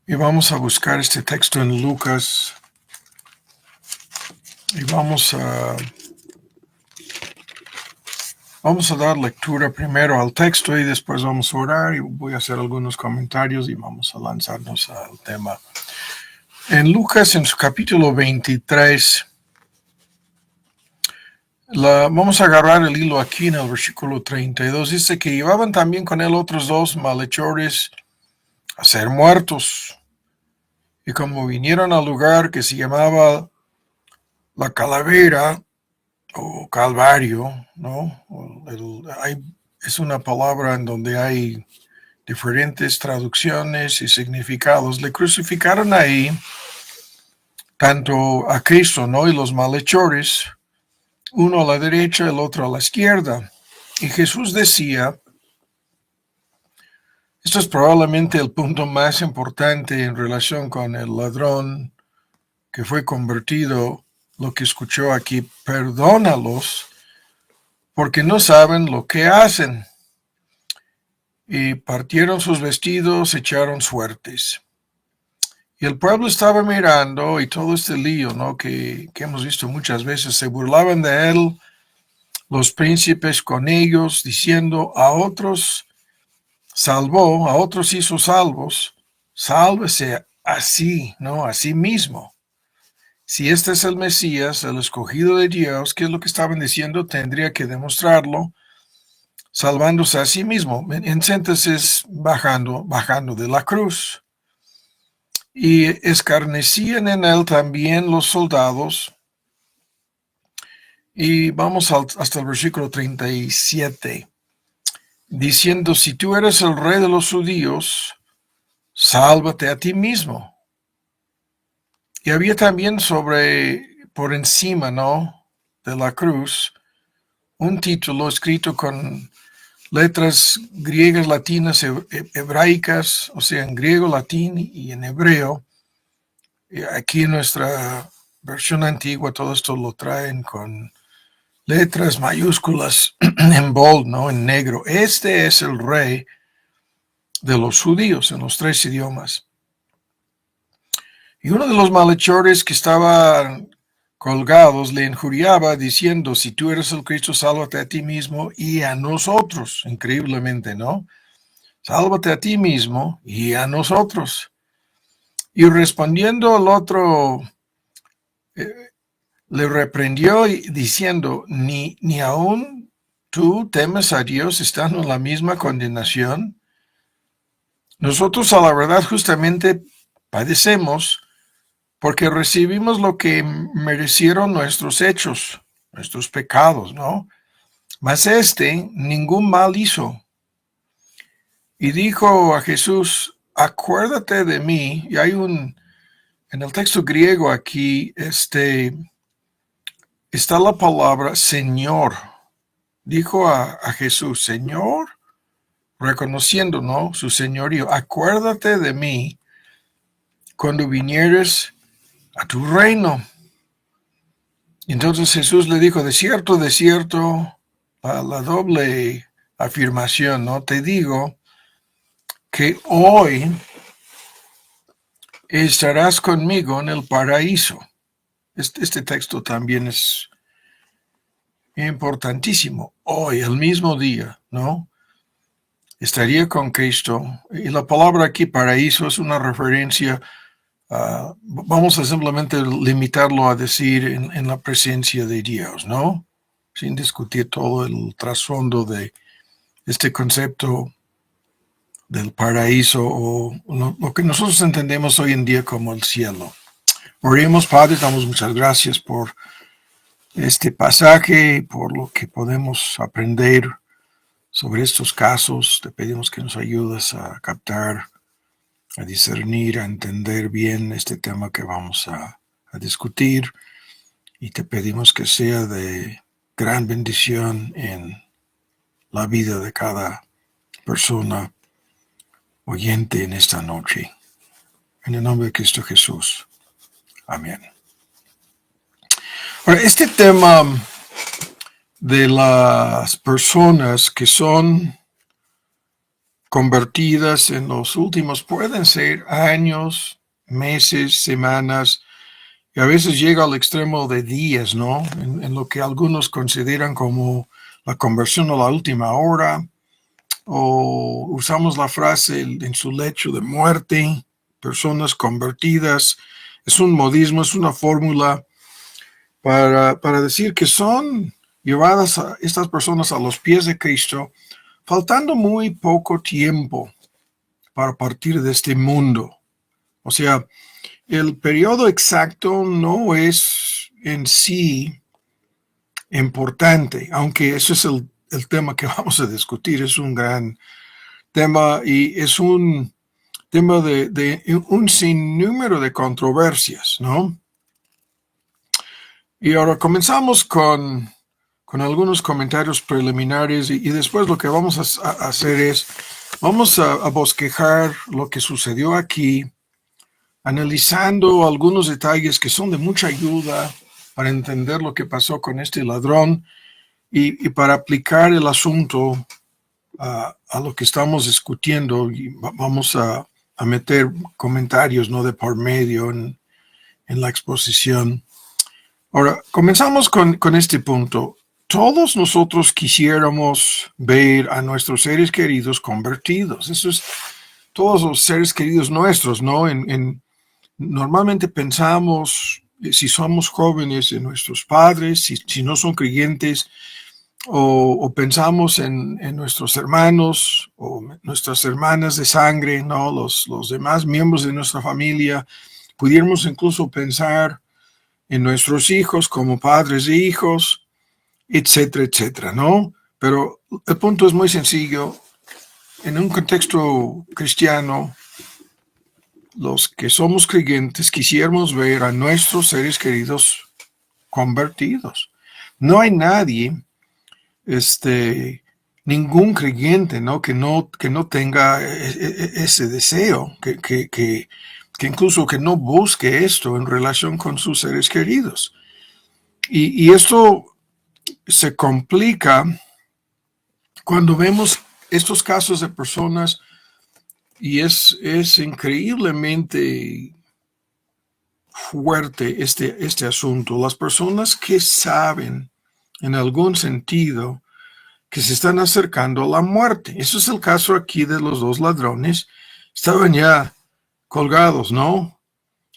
Y vamos a buscar este texto en Lucas. Y vamos a dar lectura primero al texto y después vamos a orar y voy a hacer algunos comentarios y vamos a lanzarnos al tema. En Lucas, en su capítulo 23, vamos a agarrar el hilo aquí en el versículo 32. Dice que llevaban también con él otros dos malhechores a ser muertos. Y como vinieron al lugar que se llamaba la Calavera o Calvario, ¿no? Es una palabra en donde hay diferentes traducciones y significados. Le crucificaron ahí tanto a Cristo, ¿no? Y los malhechores, uno a la derecha, el otro a la izquierda. Y Jesús decía, esto es probablemente el punto más importante en relación con el ladrón que fue convertido, lo que escuchó aquí: perdónalos porque no saben lo que hacen. Y partieron sus vestidos, echaron suertes. Y el pueblo estaba mirando y todo este lío, ¿no? que hemos visto muchas veces. Se burlaban de él los príncipes con ellos, diciendo: a otros salvó, a otros hizo salvos, sálvese así, ¿no? A sí mismo. Si este es el Mesías, el escogido de Dios, ¿qué es lo que estaban diciendo? Tendría que demostrarlo salvándose a sí mismo. En síntesis, bajando de la cruz. Y escarnecían en él también los soldados. Y vamos hasta el versículo 37, diciendo: si tú eres el rey de los judíos, sálvate a ti mismo. Y había también por encima, ¿no?, de la cruz, un título escrito con letras griegas, latinas, hebraicas, o sea, en griego, latín y en hebreo. Y aquí en nuestra versión antigua todo esto lo traen con letras mayúsculas en bold, ¿no?, en negro. Este es el rey de los judíos, en los 3 idiomas. Y uno de los malhechores que estaban colgados le injuriaba diciendo: si tú eres el Cristo, sálvate a ti mismo y a nosotros. Increíblemente, ¿no? Sálvate a ti mismo y a nosotros. Y respondiendo el otro, le reprendió diciendo: ni aún tú temes a Dios, estando en la misma condenación. Nosotros, a la verdad, justamente padecemos porque recibimos lo que merecieron nuestros hechos, nuestros pecados, ¿no? Mas ningún mal hizo. Y dijo a Jesús: acuérdate de mí. Y hay en el texto griego aquí, está la palabra Señor. Dijo a Jesús: Señor, reconociendo, ¿no?, su señorío. Acuérdate de mí cuando vinieres a tu reino. Entonces Jesús le dijo: de cierto, la doble afirmación, ¿no? Te digo que hoy estarás conmigo en el paraíso. Este texto también es importantísimo. Hoy, el mismo día, ¿no?, estaría con Cristo. Y la palabra aquí, paraíso, es una referencia. Vamos a simplemente limitarlo a decir en la presencia de Dios, ¿no? Sin discutir todo el trasfondo de este concepto del paraíso o lo que nosotros entendemos hoy en día como el cielo. Oremos. Padre, damos muchas gracias por este pasaje y por lo que podemos aprender sobre estos casos. Te pedimos que nos ayudes a captar, a discernir, a entender bien este tema que vamos a discutir, y te pedimos que sea de gran bendición en la vida de cada persona oyente en esta noche. En el nombre de Cristo Jesús. Amén. Ahora, este tema de las personas que son convertidas en los últimos pueden ser años, meses, semanas, y a veces llega al extremo de días, ¿no? En lo que algunos consideran como la conversión a la última hora, o usamos la frase en su lecho de muerte, personas convertidas. Es un modismo, es una fórmula para decir que son llevadas a estas personas a los pies de Cristo, faltando muy poco tiempo para partir de este mundo. O sea, el periodo exacto no es en sí importante, aunque eso es el tema que vamos a discutir. Es un gran tema y es un tema de un sinnúmero de controversias, ¿no? Y ahora comenzamos con algunos comentarios preliminares y después lo que vamos a hacer es, vamos a bosquejar lo que sucedió aquí, analizando algunos detalles que son de mucha ayuda para entender lo que pasó con este ladrón y para aplicar el asunto a lo que estamos discutiendo. Y vamos a meter comentarios, ¿no?, de por medio en la exposición. Ahora, comenzamos con este punto. Todos nosotros quisiéramos ver a nuestros seres queridos convertidos. Eso es, todos los seres queridos nuestros, ¿no? Normalmente pensamos, si somos jóvenes, en nuestros padres, si no son creyentes, o pensamos en nuestros hermanos o nuestras hermanas de sangre, ¿no? Los demás miembros de nuestra familia. Pudiéramos incluso pensar en nuestros hijos como padres de hijos, etcétera, etcétera, ¿no? Pero el punto es muy sencillo. En un contexto cristiano, los que somos creyentes quisiéramos ver a nuestros seres queridos convertidos. No hay nadie, ningún creyente, ¿no?, que no tenga ese deseo, que incluso que no busque esto en relación con sus seres queridos. Y esto se complica cuando vemos estos casos de personas y es increíblemente fuerte este asunto. Las personas que saben en algún sentido que se están acercando a la muerte. Eso es el caso aquí de los dos ladrones. Estaban ya colgados, ¿no?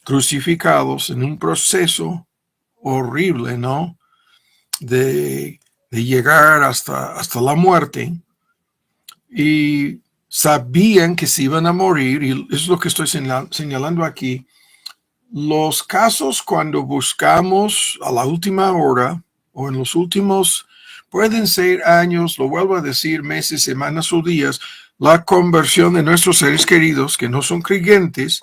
Crucificados en un proceso horrible, ¿no? De llegar hasta la muerte. Y sabían que se iban a morir, y eso es lo que estoy señalando aquí. Los casos cuando buscamos a la última hora o en los últimos, pueden ser años, lo vuelvo a decir, meses, semanas o días, la conversión de nuestros seres queridos que no son creyentes.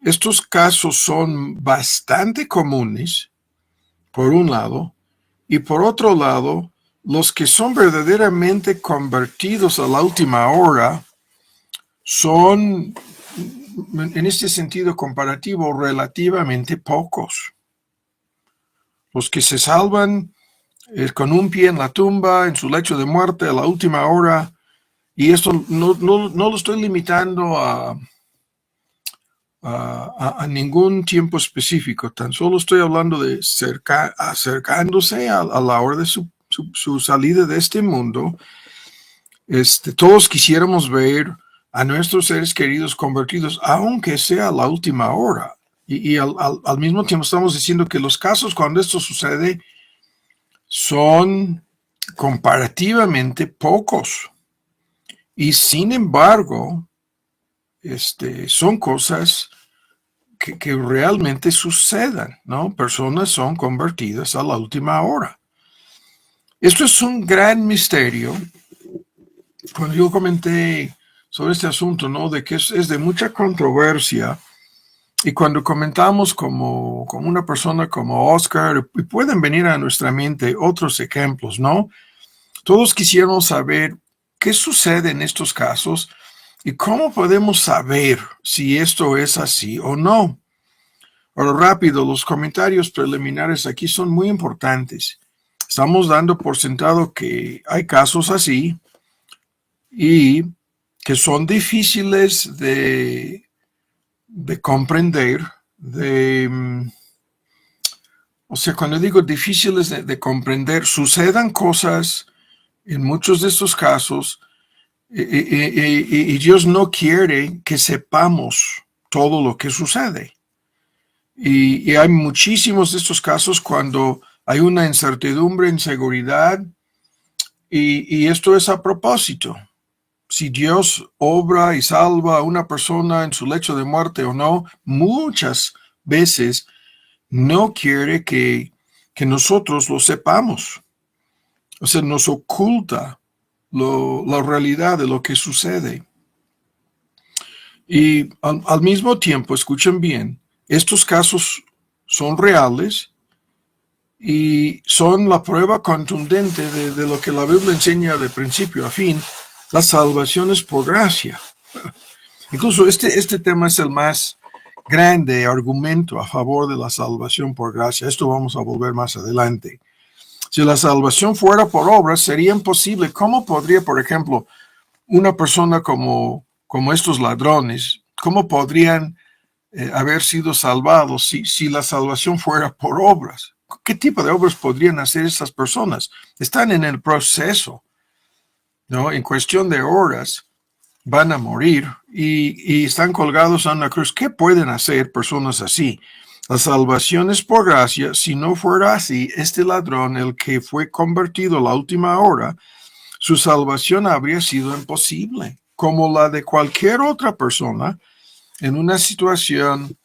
Estos casos son bastante comunes, por un lado, y por otro lado, los que son verdaderamente convertidos a la última hora son, en este sentido comparativo, relativamente pocos. Los que se salvan con un pie en la tumba, en su lecho de muerte a la última hora, y esto no lo estoy limitando a ningún tiempo específico, tan solo estoy hablando de acercándose a la hora de su salida de este mundo. Todos quisiéramos ver a nuestros seres queridos convertidos, aunque sea a la última hora. Y al mismo tiempo estamos diciendo que los casos cuando esto sucede son comparativamente pocos. Y sin embargo, son cosas que realmente sucedan, ¿no? Personas son convertidas a la última hora. Esto es un gran misterio. Cuando yo comenté sobre este asunto, ¿no?, de que es de mucha controversia, y cuando comentamos como una persona como Oscar, y pueden venir a nuestra mente otros ejemplos, ¿no? Todos quisiéramos saber qué sucede en estos casos y cómo podemos saber si esto es así o no. Ahora, rápido, los comentarios preliminares aquí son muy importantes. Estamos dando por sentado que hay casos así y que son difíciles de comprender, o sea, cuando digo difíciles de comprender, sucedan cosas en muchos de estos casos y Dios no quiere que sepamos todo lo que sucede. Y hay muchísimos de estos casos cuando hay una incertidumbre, inseguridad, y esto es a propósito. Si Dios obra y salva a una persona en su lecho de muerte o no, muchas veces no quiere que nosotros lo sepamos. O sea, nos oculta la realidad de lo que sucede. Y al mismo tiempo, escuchen bien, estos casos son reales y son la prueba contundente de lo que la Biblia enseña de principio a fin. La salvación es por gracia. Incluso este tema es el más grande argumento a favor de la salvación por gracia. Esto vamos a volver más adelante. Si la salvación fuera por obras, sería imposible. ¿Cómo podría, por ejemplo, una persona como estos ladrones, cómo podrían haber sido salvados si la salvación fuera por obras? ¿Qué tipo de obras podrían hacer estas personas? Están en el proceso, ¿no? En cuestión de horas van a morir y están colgados a una cruz. ¿Qué pueden hacer personas así? La salvación es por gracia. Si no fuera así, este ladrón, el que fue convertido a la última hora, su salvación habría sido imposible, como la de cualquier otra persona en una situación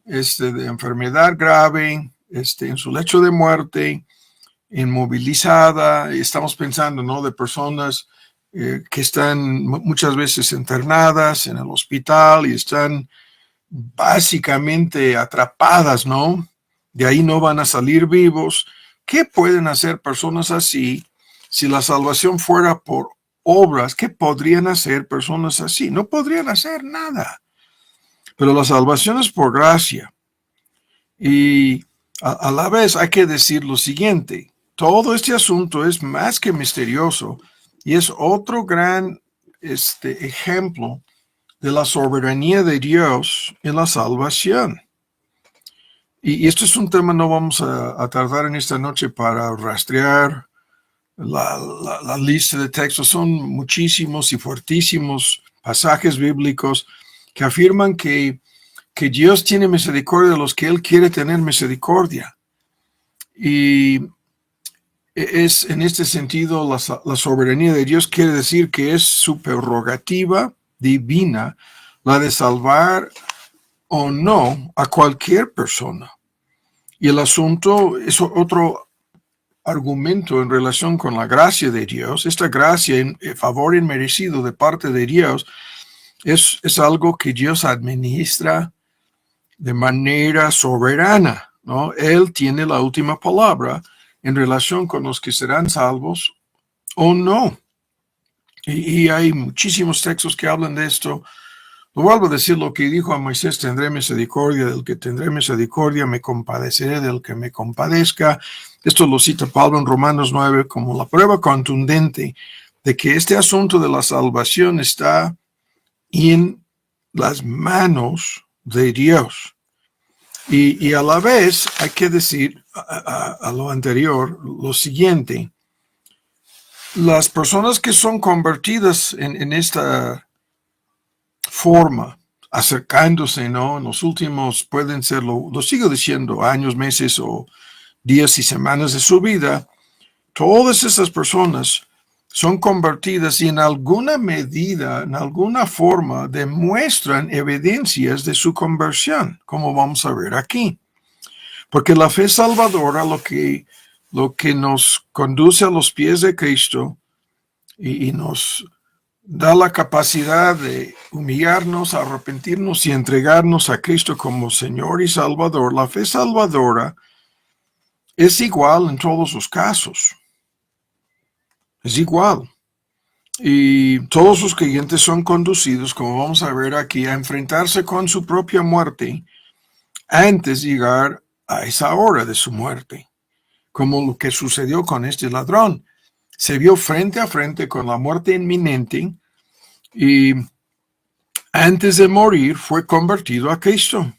de enfermedad grave, en su lecho de muerte, inmovilizada. Estamos pensando, ¿no?, de personas que están muchas veces internadas en el hospital y están básicamente atrapadas, ¿no? De ahí no van a salir vivos. ¿Qué pueden hacer personas así si la salvación fuera por obras? ¿Qué podrían hacer personas así? No podrían hacer nada. Pero la salvación es por gracia. Y a la vez hay que decir lo siguiente. Todo este asunto es más que misterioso y es otro gran ejemplo de la soberanía de Dios en la salvación. Y esto es un tema, no vamos a tardar en esta noche para rastrear la lista de textos. Son muchísimos y fuertísimos pasajes bíblicos que afirman que Dios tiene misericordia de los que Él quiere tener misericordia. Y es en este sentido la soberanía de Dios quiere decir que es su prerrogativa divina la de salvar o no a cualquier persona. Y el asunto es otro argumento en relación con la gracia de Dios. Esta gracia, en favor inmerecido de parte de Dios, es algo que Dios administra de manera soberana, ¿no? Él tiene la última palabra en relación con los que serán salvos o no. Y hay muchísimos textos que hablan de esto. Lo vuelvo a decir lo que dijo a Moisés: tendré misericordia del que tendré misericordia, me compadeceré del que me compadezca. Esto lo cita Pablo en Romanos 9 como la prueba contundente de que este asunto de la salvación está en las manos de Dios. Y a la vez hay que decir a lo anterior lo siguiente: las personas que son convertidas en esta forma, acercándose, ¿no?, en los últimos, pueden ser, lo sigo diciendo, años, meses o días y semanas de su vida, todas esas personas son convertidas y en alguna medida, en alguna forma, demuestran evidencias de su conversión, como vamos a ver aquí. Porque la fe salvadora, lo que nos conduce a los pies de Cristo y nos da la capacidad de humillarnos, arrepentirnos y entregarnos a Cristo como Señor y Salvador. La fe salvadora es igual en todos los casos. Es igual. Y todos los creyentes son conducidos, como vamos a ver aquí, a enfrentarse con su propia muerte antes de llegar a esa hora de su muerte, como lo que sucedió con este ladrón. Se vio frente a frente con la muerte inminente y antes de morir fue convertido a Cristo.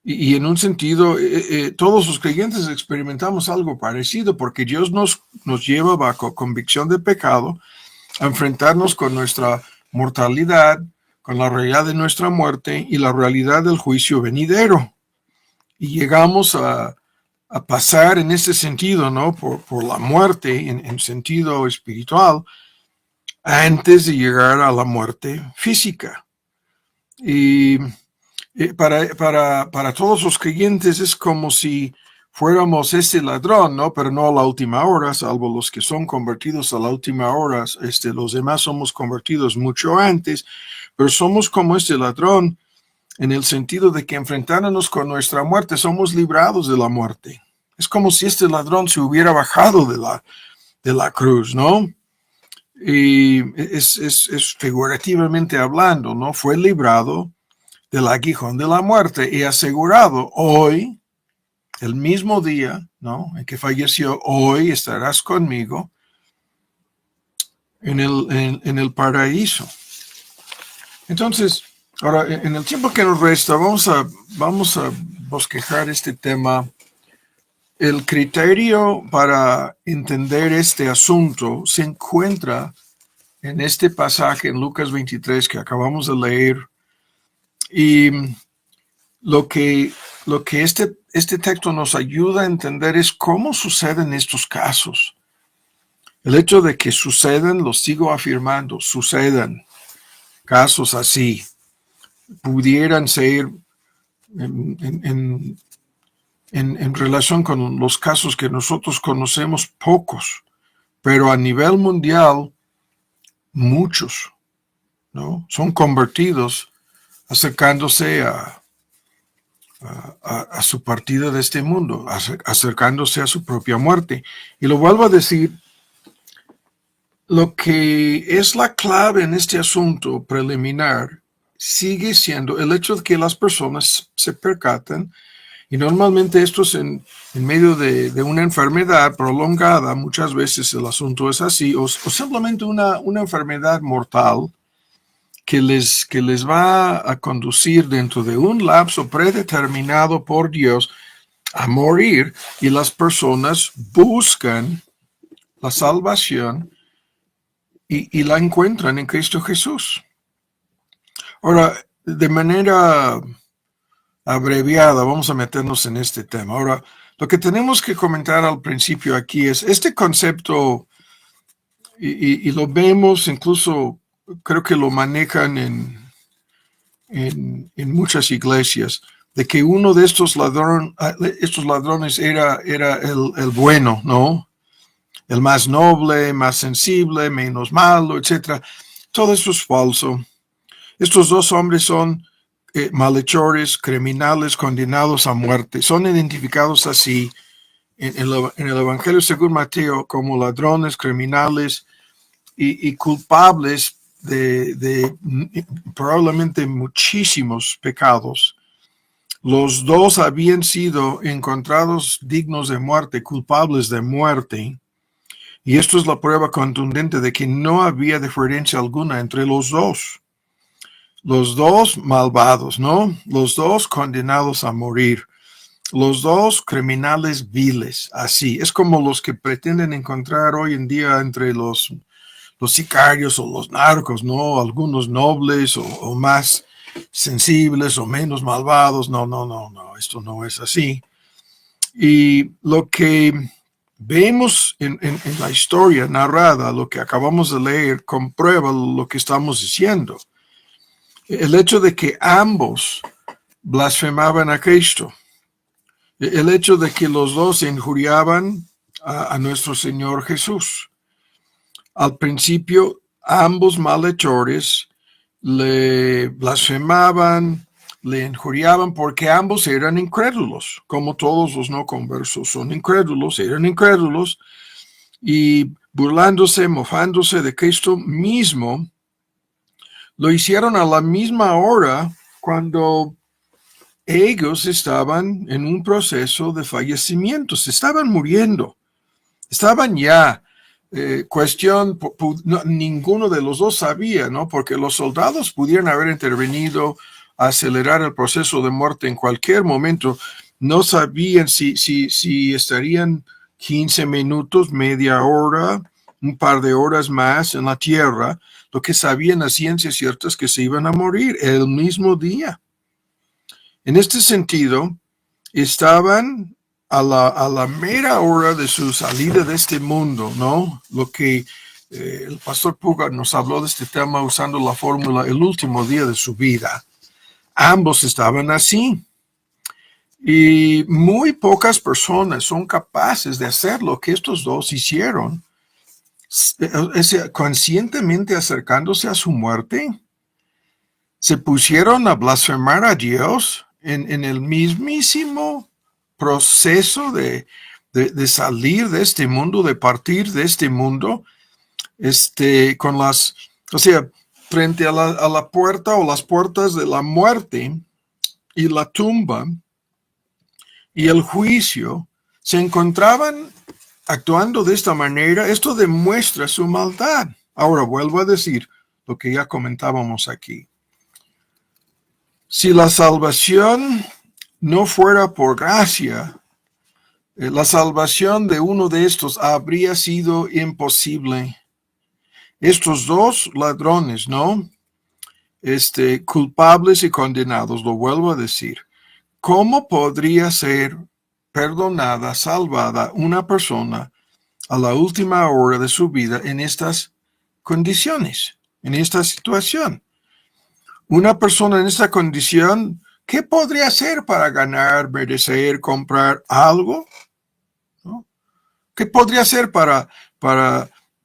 Y en un sentido, todos los creyentes experimentamos algo parecido porque Dios nos lleva bajo convicción de pecado a enfrentarnos con nuestra mortalidad, con la realidad de nuestra muerte y la realidad del juicio venidero. Y llegamos a pasar en ese sentido, ¿no? Por la muerte en sentido espiritual antes de llegar a la muerte física. Y para todos los creyentes es como si fuéramos ese ladrón, ¿no? Pero no a la última hora, salvo los que son convertidos a la última hora. Los demás somos convertidos mucho antes, pero somos como este ladrón en el sentido de que enfrentándonos con nuestra muerte somos librados de la muerte. Es como si este ladrón se hubiera bajado de la cruz, ¿no? Y es figurativamente hablando, ¿no? Fue librado del aguijón de la muerte y asegurado hoy, el mismo día, ¿no? En que falleció, hoy estarás conmigo en el paraíso. Entonces, ahora, en el tiempo que nos resta, vamos a bosquejar este tema. El criterio para entender este asunto se encuentra en este pasaje en Lucas 23 que acabamos de leer. Y lo que este texto nos ayuda a entender es cómo suceden estos casos. El hecho de que sucedan, lo sigo afirmando, sucedan casos así. Pudieran ser en relación con los casos que nosotros conocemos, pocos, pero a nivel mundial, muchos, ¿no? Son convertidos acercándose a su partida de este mundo, acercándose a su propia muerte. Y lo vuelvo a decir, lo que es la clave en este asunto preliminar sigue siendo el hecho de que las personas se percatan, y normalmente esto es en medio de una enfermedad prolongada, muchas veces el asunto es así, o simplemente una enfermedad mortal, que les va a conducir dentro de un lapso predeterminado por Dios a morir, y las personas buscan la salvación y la encuentran en Cristo Jesús. Ahora, de manera abreviada, vamos a meternos en este tema. Ahora, lo que tenemos que comentar al principio aquí es este concepto, y lo vemos incluso, creo que lo manejan en muchas iglesias, de que uno de estos ladrones era el bueno, ¿no? El más noble, más sensible, menos malo, etc. Todo eso es falso. Estos dos hombres son malhechores, criminales, condenados a muerte. Son identificados así en el Evangelio según Mateo como ladrones, criminales y culpables de probablemente muchísimos pecados. Los dos habían sido encontrados dignos de muerte, culpables de muerte, y esto es la prueba contundente de que no había diferencia alguna entre los dos. Los dos malvados, ¿no? Los dos condenados a morir. Los dos criminales viles, así. Es como los que pretenden encontrar hoy en día entre los sicarios o los narcos, ¿no? Algunos nobles o más sensibles o menos malvados. No, esto no es así. Y lo que vemos en la historia narrada, lo que acabamos de leer, comprueba lo que estamos diciendo. El hecho de que ambos blasfemaban a Cristo, el hecho de que los dos injuriaban a nuestro Señor Jesús. Al principio, ambos malhechores le blasfemaban, le injuriaban porque ambos eran incrédulos, como todos los no conversos son incrédulos, eran incrédulos, y burlándose, mofándose de Cristo mismo, lo hicieron a la misma hora cuando ellos estaban en un proceso de fallecimiento, se estaban muriendo, estaban ya cuestión, ninguno de los dos sabía, ¿no? Porque los soldados pudieran haber intervenido a acelerar el proceso de muerte en cualquier momento. No sabían si estarían 15 minutos, media hora, un par de horas más en la tierra. Lo que sabían a ciencia cierta es que se iban a morir el mismo día. En este sentido, estaban a la mera hora de su salida de este mundo, ¿no? Lo que el pastor Puga nos habló de este tema usando la fórmula el último día de su vida. Ambos estaban así. Y muy pocas personas son capaces de hacer lo que estos dos hicieron, conscientemente acercándose a su muerte. Se pusieron a blasfemar a Dios en el mismísimo proceso de salir de este mundo, de partir de este mundo, frente a la puerta o las puertas de la muerte y la tumba y el juicio, se encontraban actuando de esta manera. Esto demuestra su maldad. Ahora vuelvo a decir lo que ya comentábamos aquí. Si la salvación no fuera por gracia, la salvación de uno de estos habría sido imposible. Estos dos ladrones, ¿no? Culpables y condenados, lo vuelvo a decir. ¿Cómo podría ser perdonada, salvada una persona a la última hora de su vida en estas condiciones, en esta situación? Una persona en esta condición, ¿qué podría hacer para ganar, merecer, comprar algo? ¿No? ¿Qué podría hacer para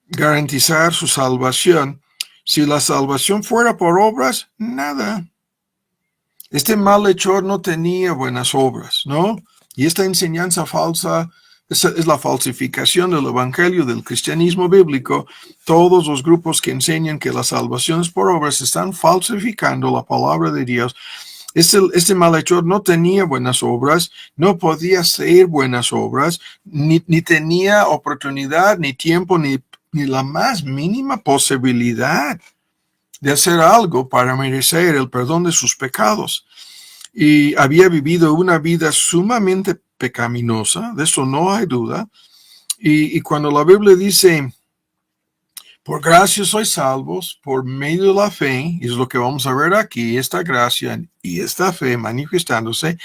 garantizar su salvación? Si la salvación fuera por obras, nada. Este malhechor no tenía buenas obras, ¿no? Y esta enseñanza falsa es la falsificación del evangelio del cristianismo bíblico. Todos los grupos que enseñan que la salvación es por obras están falsificando la palabra de Dios. Este malhechor no tenía buenas obras, no podía hacer buenas obras, ni tenía oportunidad, ni tiempo, ni la más mínima posibilidad de hacer algo para merecer el perdón de sus pecados. Y había vivido una vida sumamente pecaminosa, de eso no hay duda. Y cuando la Biblia dice, por gracia sois salvos, por medio de la fe, y es lo que vamos a ver aquí, esta gracia y esta fe manifestándose,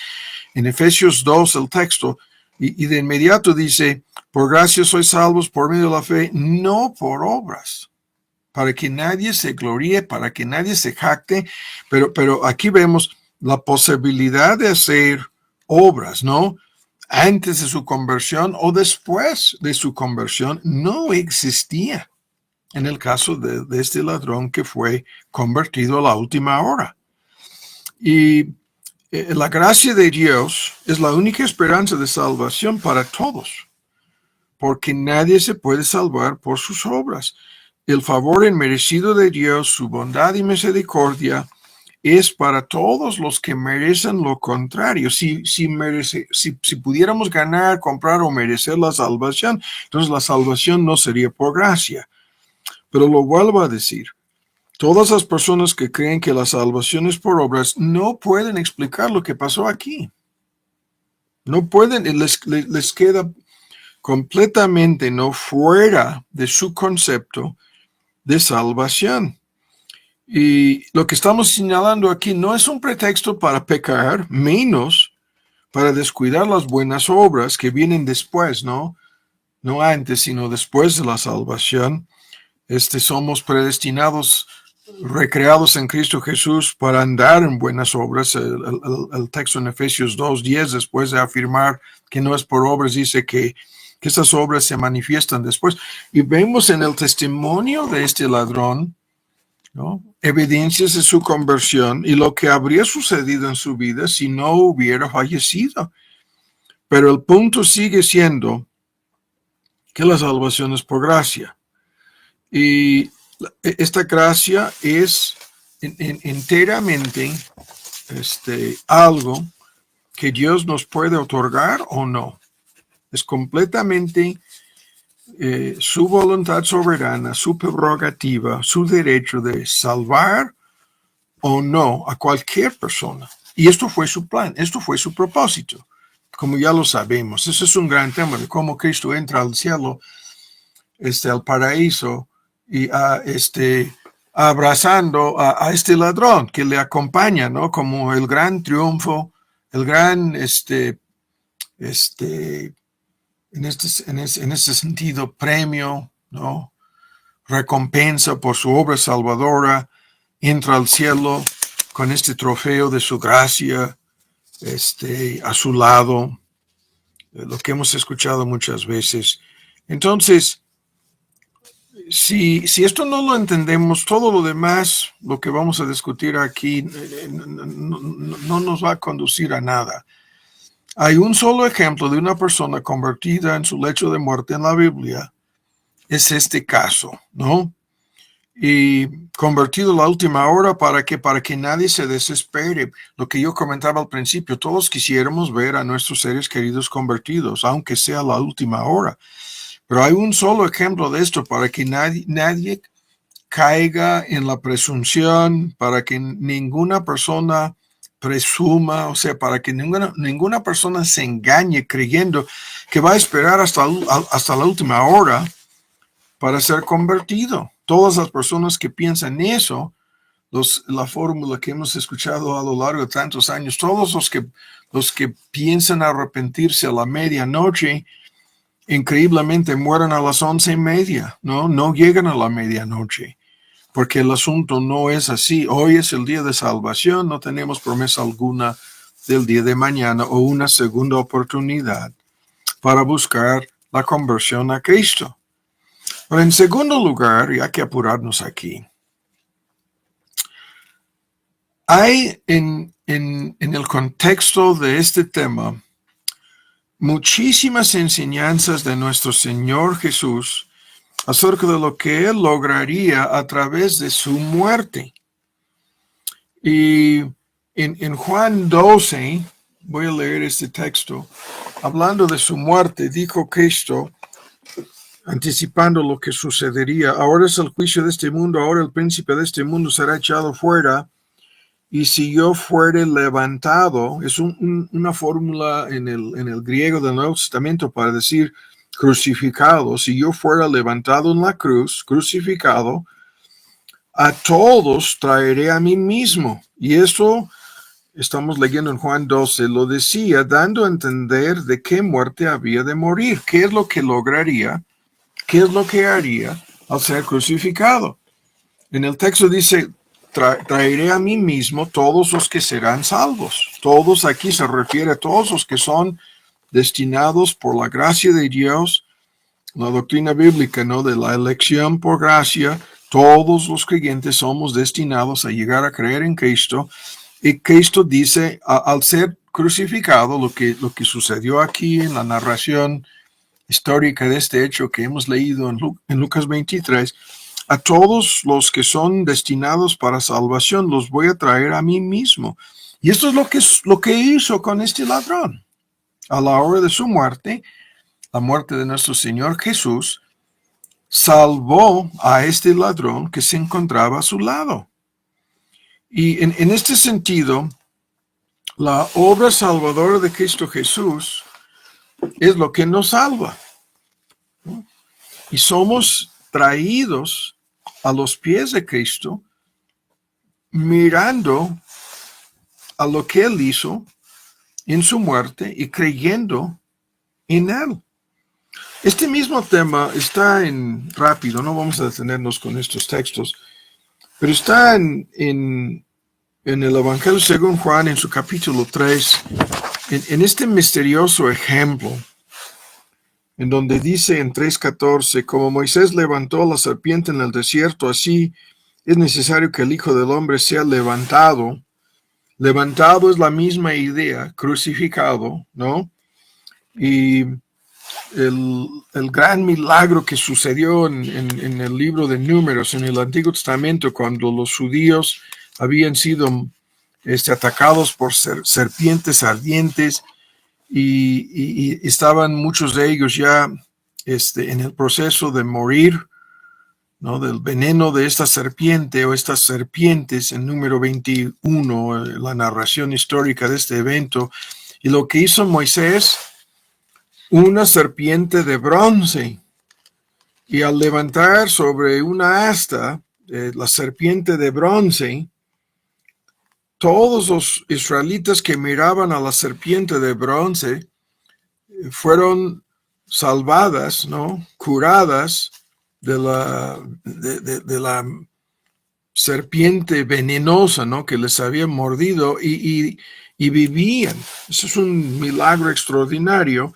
en Efesios 2 el texto, y de inmediato dice, por gracia sois salvos, por medio de la fe, no por obras, para que nadie se gloríe, para que nadie se jacte, pero aquí vemos la posibilidad de hacer obras, ¿no? Antes de su conversión o después de su conversión no existía en el caso de este ladrón que fue convertido a la última hora. Y la gracia de Dios es la única esperanza de salvación para todos, porque nadie se puede salvar por sus obras. El favor inmerecido de Dios, su bondad y misericordia, es para todos los que merecen lo contrario. Si pudiéramos ganar, comprar o merecer la salvación, entonces la salvación no sería por gracia. Pero lo vuelvo a decir, todas las personas que creen que la salvación es por obras no pueden explicar lo que pasó aquí. No pueden, les queda completamente no fuera de su concepto de salvación. Y lo que estamos señalando aquí no es un pretexto para pecar, menos para descuidar las buenas obras que vienen después, ¿no? No antes, sino después de la salvación. Somos predestinados, recreados en Cristo Jesús para andar en buenas obras. El texto en Efesios 2:10, después de afirmar que no es por obras, dice que esas obras se manifiestan después. Y vemos en el testimonio de este ladrón, ¿no?, evidencias de su conversión y lo que habría sucedido en su vida si no hubiera fallecido. Pero el punto sigue siendo que la salvación es por gracia. Y esta gracia es enteramente algo que Dios nos puede otorgar o no. Es completamente su voluntad soberana, su prerrogativa, su derecho de salvar o no a cualquier persona. Y esto fue su plan, esto fue su propósito, como ya lo sabemos. Ese es un gran tema de cómo Cristo entra al cielo, al paraíso, y abrazando a este ladrón que le acompaña, ¿no? Como el gran triunfo, el gran, en este sentido, premio, ¿no? Recompensa por su obra salvadora, entra al cielo con este trofeo de su gracia, a su lado, lo que hemos escuchado muchas veces. Entonces, si esto no lo entendemos, todo lo demás, lo que vamos a discutir aquí, no nos va a conducir a nada. Hay un solo ejemplo de una persona convertida en su lecho de muerte en la Biblia. Es este caso, ¿no? Y convertido a la última hora para que nadie se desespere. Lo que yo comentaba al principio, todos quisiéramos ver a nuestros seres queridos convertidos, aunque sea la última hora. Pero hay un solo ejemplo de esto para que nadie caiga en la presunción, para que ninguna persona presuma, o sea, para que ninguna persona se engañe creyendo que va a esperar hasta la última hora para ser convertido. Todas las personas que piensan eso, la fórmula que hemos escuchado a lo largo de tantos años, todos los que piensan arrepentirse a la medianoche, increíblemente mueren a las 11:30, no llegan a la medianoche, porque el asunto no es así. Hoy es el día de salvación, no tenemos promesa alguna del día de mañana o una segunda oportunidad para buscar la conversión a Cristo. Pero en segundo lugar, y hay que apurarnos aquí, hay en el contexto de este tema muchísimas enseñanzas de nuestro Señor Jesús acerca de lo que Él lograría a través de su muerte. Y en Juan 12, voy a leer este texto, hablando de su muerte, dijo Cristo, anticipando lo que sucedería: ahora es el juicio de este mundo, ahora el príncipe de este mundo será echado fuera, y si yo fuere levantado, es una fórmula en el griego del Nuevo Testamento para decir crucificado, si yo fuera levantado en la cruz, crucificado, a todos traeré a mí mismo. Y eso estamos leyendo en Juan 12, lo decía dando a entender de qué muerte había de morir, qué es lo que lograría, qué es lo que haría al ser crucificado. En el texto dice, traeré a mí mismo todos los que serán salvos. Todos aquí se refiere a todos los que son destinados por la gracia de Dios, la doctrina bíblica, ¿no? De la elección por gracia. Todos los creyentes somos destinados a llegar a creer en Cristo. Y Cristo dice, al ser crucificado, lo que sucedió aquí en la narración histórica de este hecho que hemos leído en Lucas 23, a todos los que son destinados para salvación los voy a traer a mí mismo. Y esto es lo que hizo con este ladrón. A la hora de su muerte, la muerte de nuestro Señor Jesús, salvó a este ladrón que se encontraba a su lado. Y en este sentido, la obra salvadora de Cristo Jesús es lo que nos salva. Y somos traídos a los pies de Cristo, mirando a lo que Él hizo en su muerte y creyendo en Él. Este mismo tema está rápido, no vamos a detenernos con estos textos, pero está en el Evangelio según Juan, en su capítulo 3, en este misterioso ejemplo, en donde dice en 3:14, como Moisés levantó a la serpiente en el desierto, así es necesario que el Hijo del Hombre sea levantado. Levantado es la misma idea, crucificado, ¿no? Y el gran milagro que sucedió en el libro de Números, en el Antiguo Testamento, cuando los judíos habían sido atacados por serpientes ardientes, y estaban muchos de ellos ya en el proceso de morir, ¿no? Del veneno de esta serpiente o estas serpientes en número 21, la narración histórica de este evento. Y lo que hizo Moisés, una serpiente de bronce. Y al levantar sobre una asta la serpiente de bronce, todos los israelitas que miraban a la serpiente de bronce fueron salvadas, ¿no? Curadas de la serpiente venenosa, ¿no? Que les había mordido y vivían. Eso es un milagro extraordinario.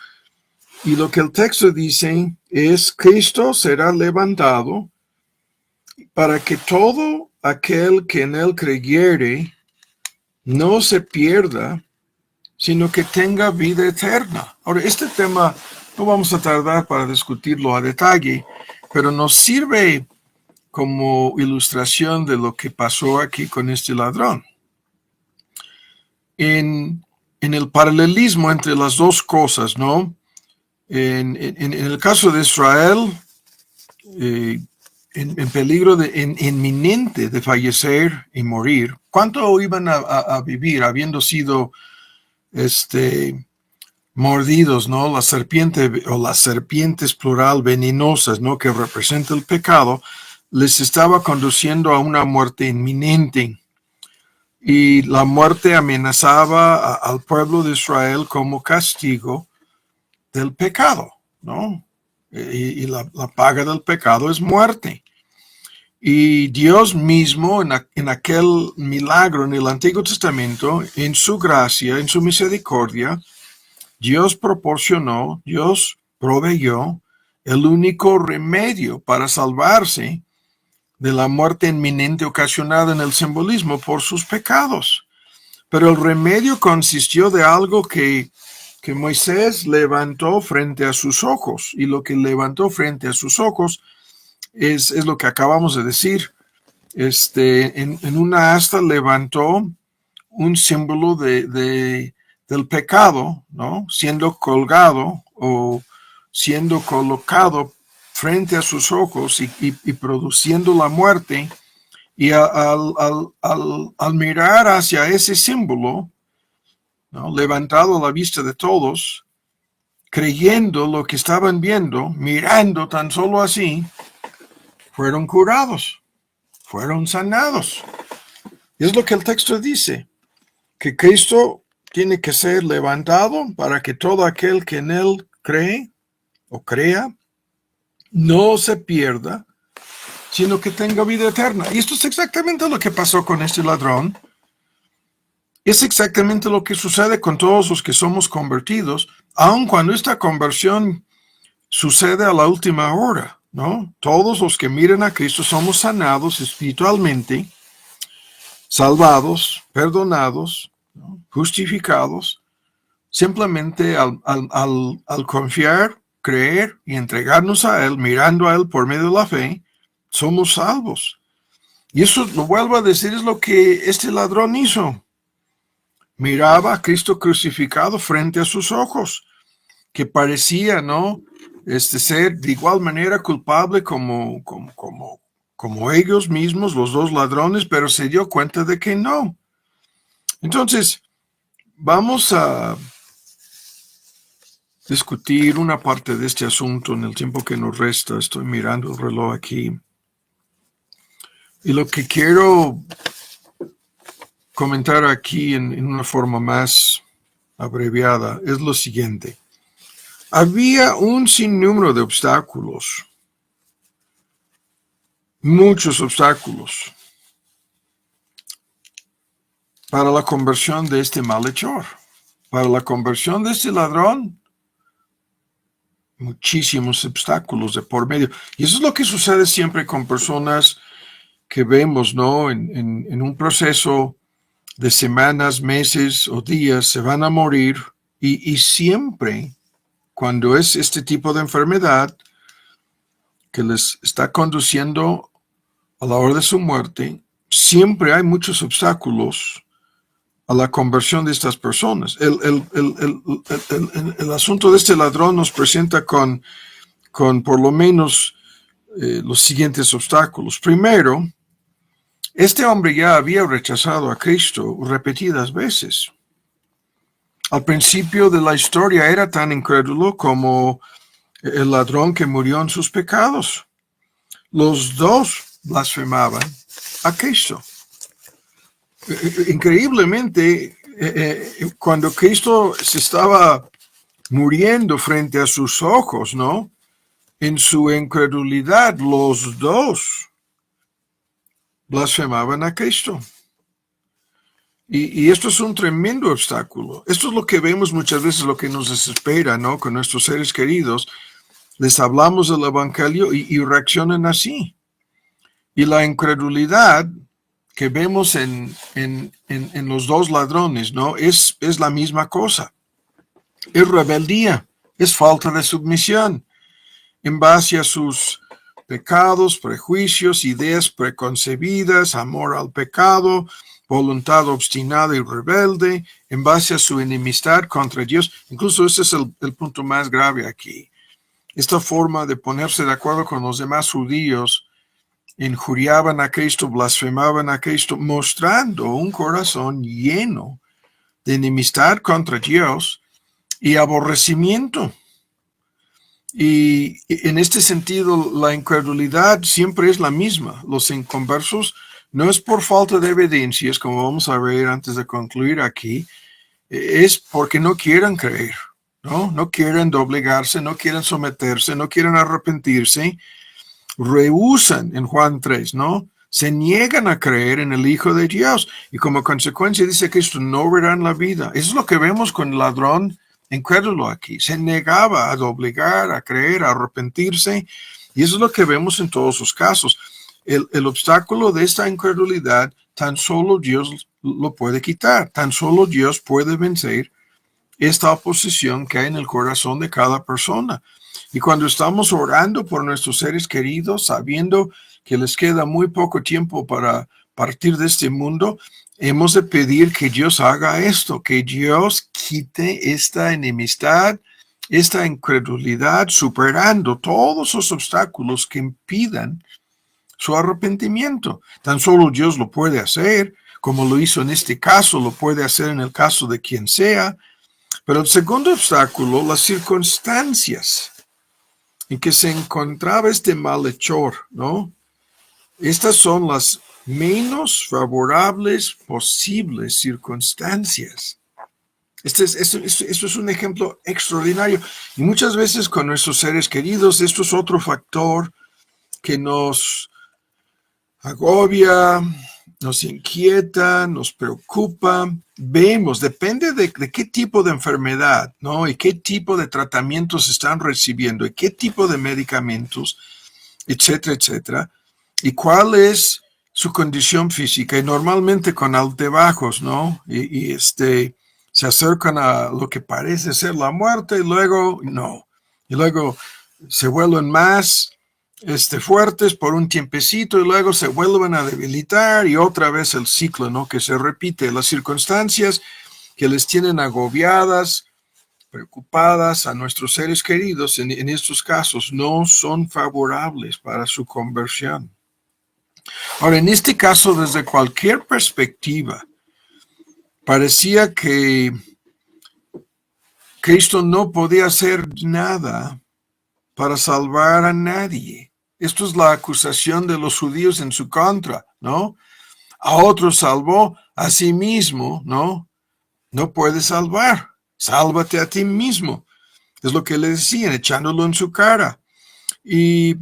Y lo que el texto dice es: Cristo será levantado para que todo aquel que en él creyere no se pierda, sino que tenga vida eterna. Ahora, este tema no vamos a tardar para discutirlo a detalle, pero nos sirve como ilustración de lo que pasó aquí con este ladrón. En el paralelismo entre las dos cosas, ¿no? En el caso de Israel, en peligro inminente de fallecer y morir, ¿cuánto iban a vivir habiendo sido mordidos, ¿no? La serpiente o las serpientes plural venenosas, ¿no? Que representa el pecado, les estaba conduciendo a una muerte inminente. Y la muerte amenazaba al pueblo de Israel como castigo del pecado, ¿no? Y la paga del pecado es muerte. Y Dios mismo, en aquel milagro en el Antiguo Testamento, en su gracia, en su misericordia, Dios proporcionó, Dios proveyó el único remedio para salvarse de la muerte inminente ocasionada en el simbolismo por sus pecados. Pero el remedio consistió de algo que Moisés levantó frente a sus ojos, y lo que levantó frente a sus ojos es lo que acabamos de decir. En una asta levantó un símbolo del pecado, ¿no? Siendo colgado o siendo colocado frente a sus ojos y produciendo la muerte. Y al mirar hacia ese símbolo, ¿no? Levantado a la vista de todos, creyendo lo que estaban viendo, mirando tan solo así, fueron curados, fueron sanados. Y es lo que el texto dice, que Cristo tiene que ser levantado para que todo aquel que en él cree o crea no se pierda, sino que tenga vida eterna. Y esto es exactamente lo que pasó con este ladrón. Es exactamente lo que sucede con todos los que somos convertidos, aun cuando esta conversión sucede a la última hora, ¿no? Todos los que miran a Cristo somos sanados espiritualmente, salvados, perdonados, ¿no? Justificados, simplemente al confiar, creer y entregarnos a Él, mirando a Él por medio de la fe, somos salvos. Y eso, lo vuelvo a decir, es lo que este ladrón hizo. Miraba a Cristo crucificado frente a sus ojos, que parecía, ¿no? Ser de igual manera culpable como ellos mismos, los dos ladrones, pero se dio cuenta de que no. Entonces, vamos a discutir una parte de este asunto en el tiempo que nos resta. Estoy mirando el reloj aquí. Y lo que quiero comentar aquí en una forma más abreviada es lo siguiente. Había un sinnúmero de obstáculos, muchos obstáculos, para la conversión de este malhechor, para la conversión de este ladrón, muchísimos obstáculos de por medio. Y eso es lo que sucede siempre con personas que vemos, ¿no? En un proceso de semanas, meses o días, se van a morir y siempre, cuando es este tipo de enfermedad que les está conduciendo a la hora de su muerte, siempre hay muchos obstáculos a la conversión de estas personas. El asunto de este ladrón nos presenta con con por lo menos los siguientes obstáculos. Primero, este hombre ya había rechazado a Cristo repetidas veces. Al principio de la historia era tan incrédulo como el ladrón que murió en sus pecados. Los dos blasfemaban a Cristo. Increíblemente, cuando Cristo se estaba muriendo frente a sus ojos, ¿no? En su incredulidad, los dos blasfemaban a Cristo. Y esto es un tremendo obstáculo. Esto es lo que vemos muchas veces, lo que nos desespera, ¿no? Con nuestros seres queridos. Les hablamos del Evangelio y reaccionan así. Y la incredulidad que vemos en los dos ladrones, ¿no? Es la misma cosa. Es rebeldía, es falta de sumisión en base a sus pecados, prejuicios, ideas preconcebidas, amor al pecado, voluntad obstinada y rebelde, en base a su enemistad contra Dios. Incluso ese es el punto más grave aquí. Esta forma de ponerse de acuerdo con los demás judíos, injuriaban a Cristo, blasfemaban a Cristo, mostrando un corazón lleno de enemistad contra Dios y aborrecimiento. Y en este sentido, la incredulidad siempre es la misma. Los inconversos no es por falta de evidencias, como vamos a ver antes de concluir aquí, es porque no quieren creer, ¿no? No quieren doblegarse, no quieren someterse, no quieren arrepentirse. Rehúsan en Juan 3, ¿no? Se niegan a creer en el Hijo de Dios y como consecuencia dice Cristo, no verán la vida. Eso es lo que vemos con el ladrón incrédulo aquí. Se negaba a doblegar, a creer, a arrepentirse y eso es lo que vemos en todos los casos. El obstáculo de esta incredulidad, tan solo Dios lo puede quitar, tan solo Dios puede vencer esta oposición que hay en el corazón de cada persona. Y cuando estamos orando por nuestros seres queridos, sabiendo que les queda muy poco tiempo para partir de este mundo, hemos de pedir que Dios haga esto, que Dios quite esta enemistad, esta incredulidad, superando todos los obstáculos que impidan su arrepentimiento. Tan solo Dios lo puede hacer, como lo hizo en este caso, lo puede hacer en el caso de quien sea. Pero el segundo obstáculo, las circunstancias en que se encontraba este malhechor, ¿no? Estas son las menos favorables posibles circunstancias. Esto es un ejemplo extraordinario. Y muchas veces con nuestros seres queridos, esto es otro factor que nos agobia, nos inquieta, nos preocupa. Vemos, depende de qué tipo de enfermedad, ¿no? Y qué tipo de tratamientos están recibiendo, y qué tipo de medicamentos, etcétera, etcétera. Y cuál es su condición física. Y normalmente con altibajos, ¿no? Y se acercan a lo que parece ser la muerte y luego no. Y luego se vuelven más fuertes por un tiempecito y luego se vuelven a debilitar y otra vez el ciclo, ¿no? Que se repite. Las circunstancias que les tienen agobiadas, preocupadas a nuestros seres queridos en estos casos no son favorables para su conversión. Ahora, en este caso, desde cualquier perspectiva, parecía que Cristo no podía hacer nada para salvar a nadie. Esto es la acusación de los judíos en su contra, ¿no? A otros salvó, a sí mismo, ¿no? No puedes salvar. Sálvate a ti mismo. Es lo que le decían, echándolo en su cara. Y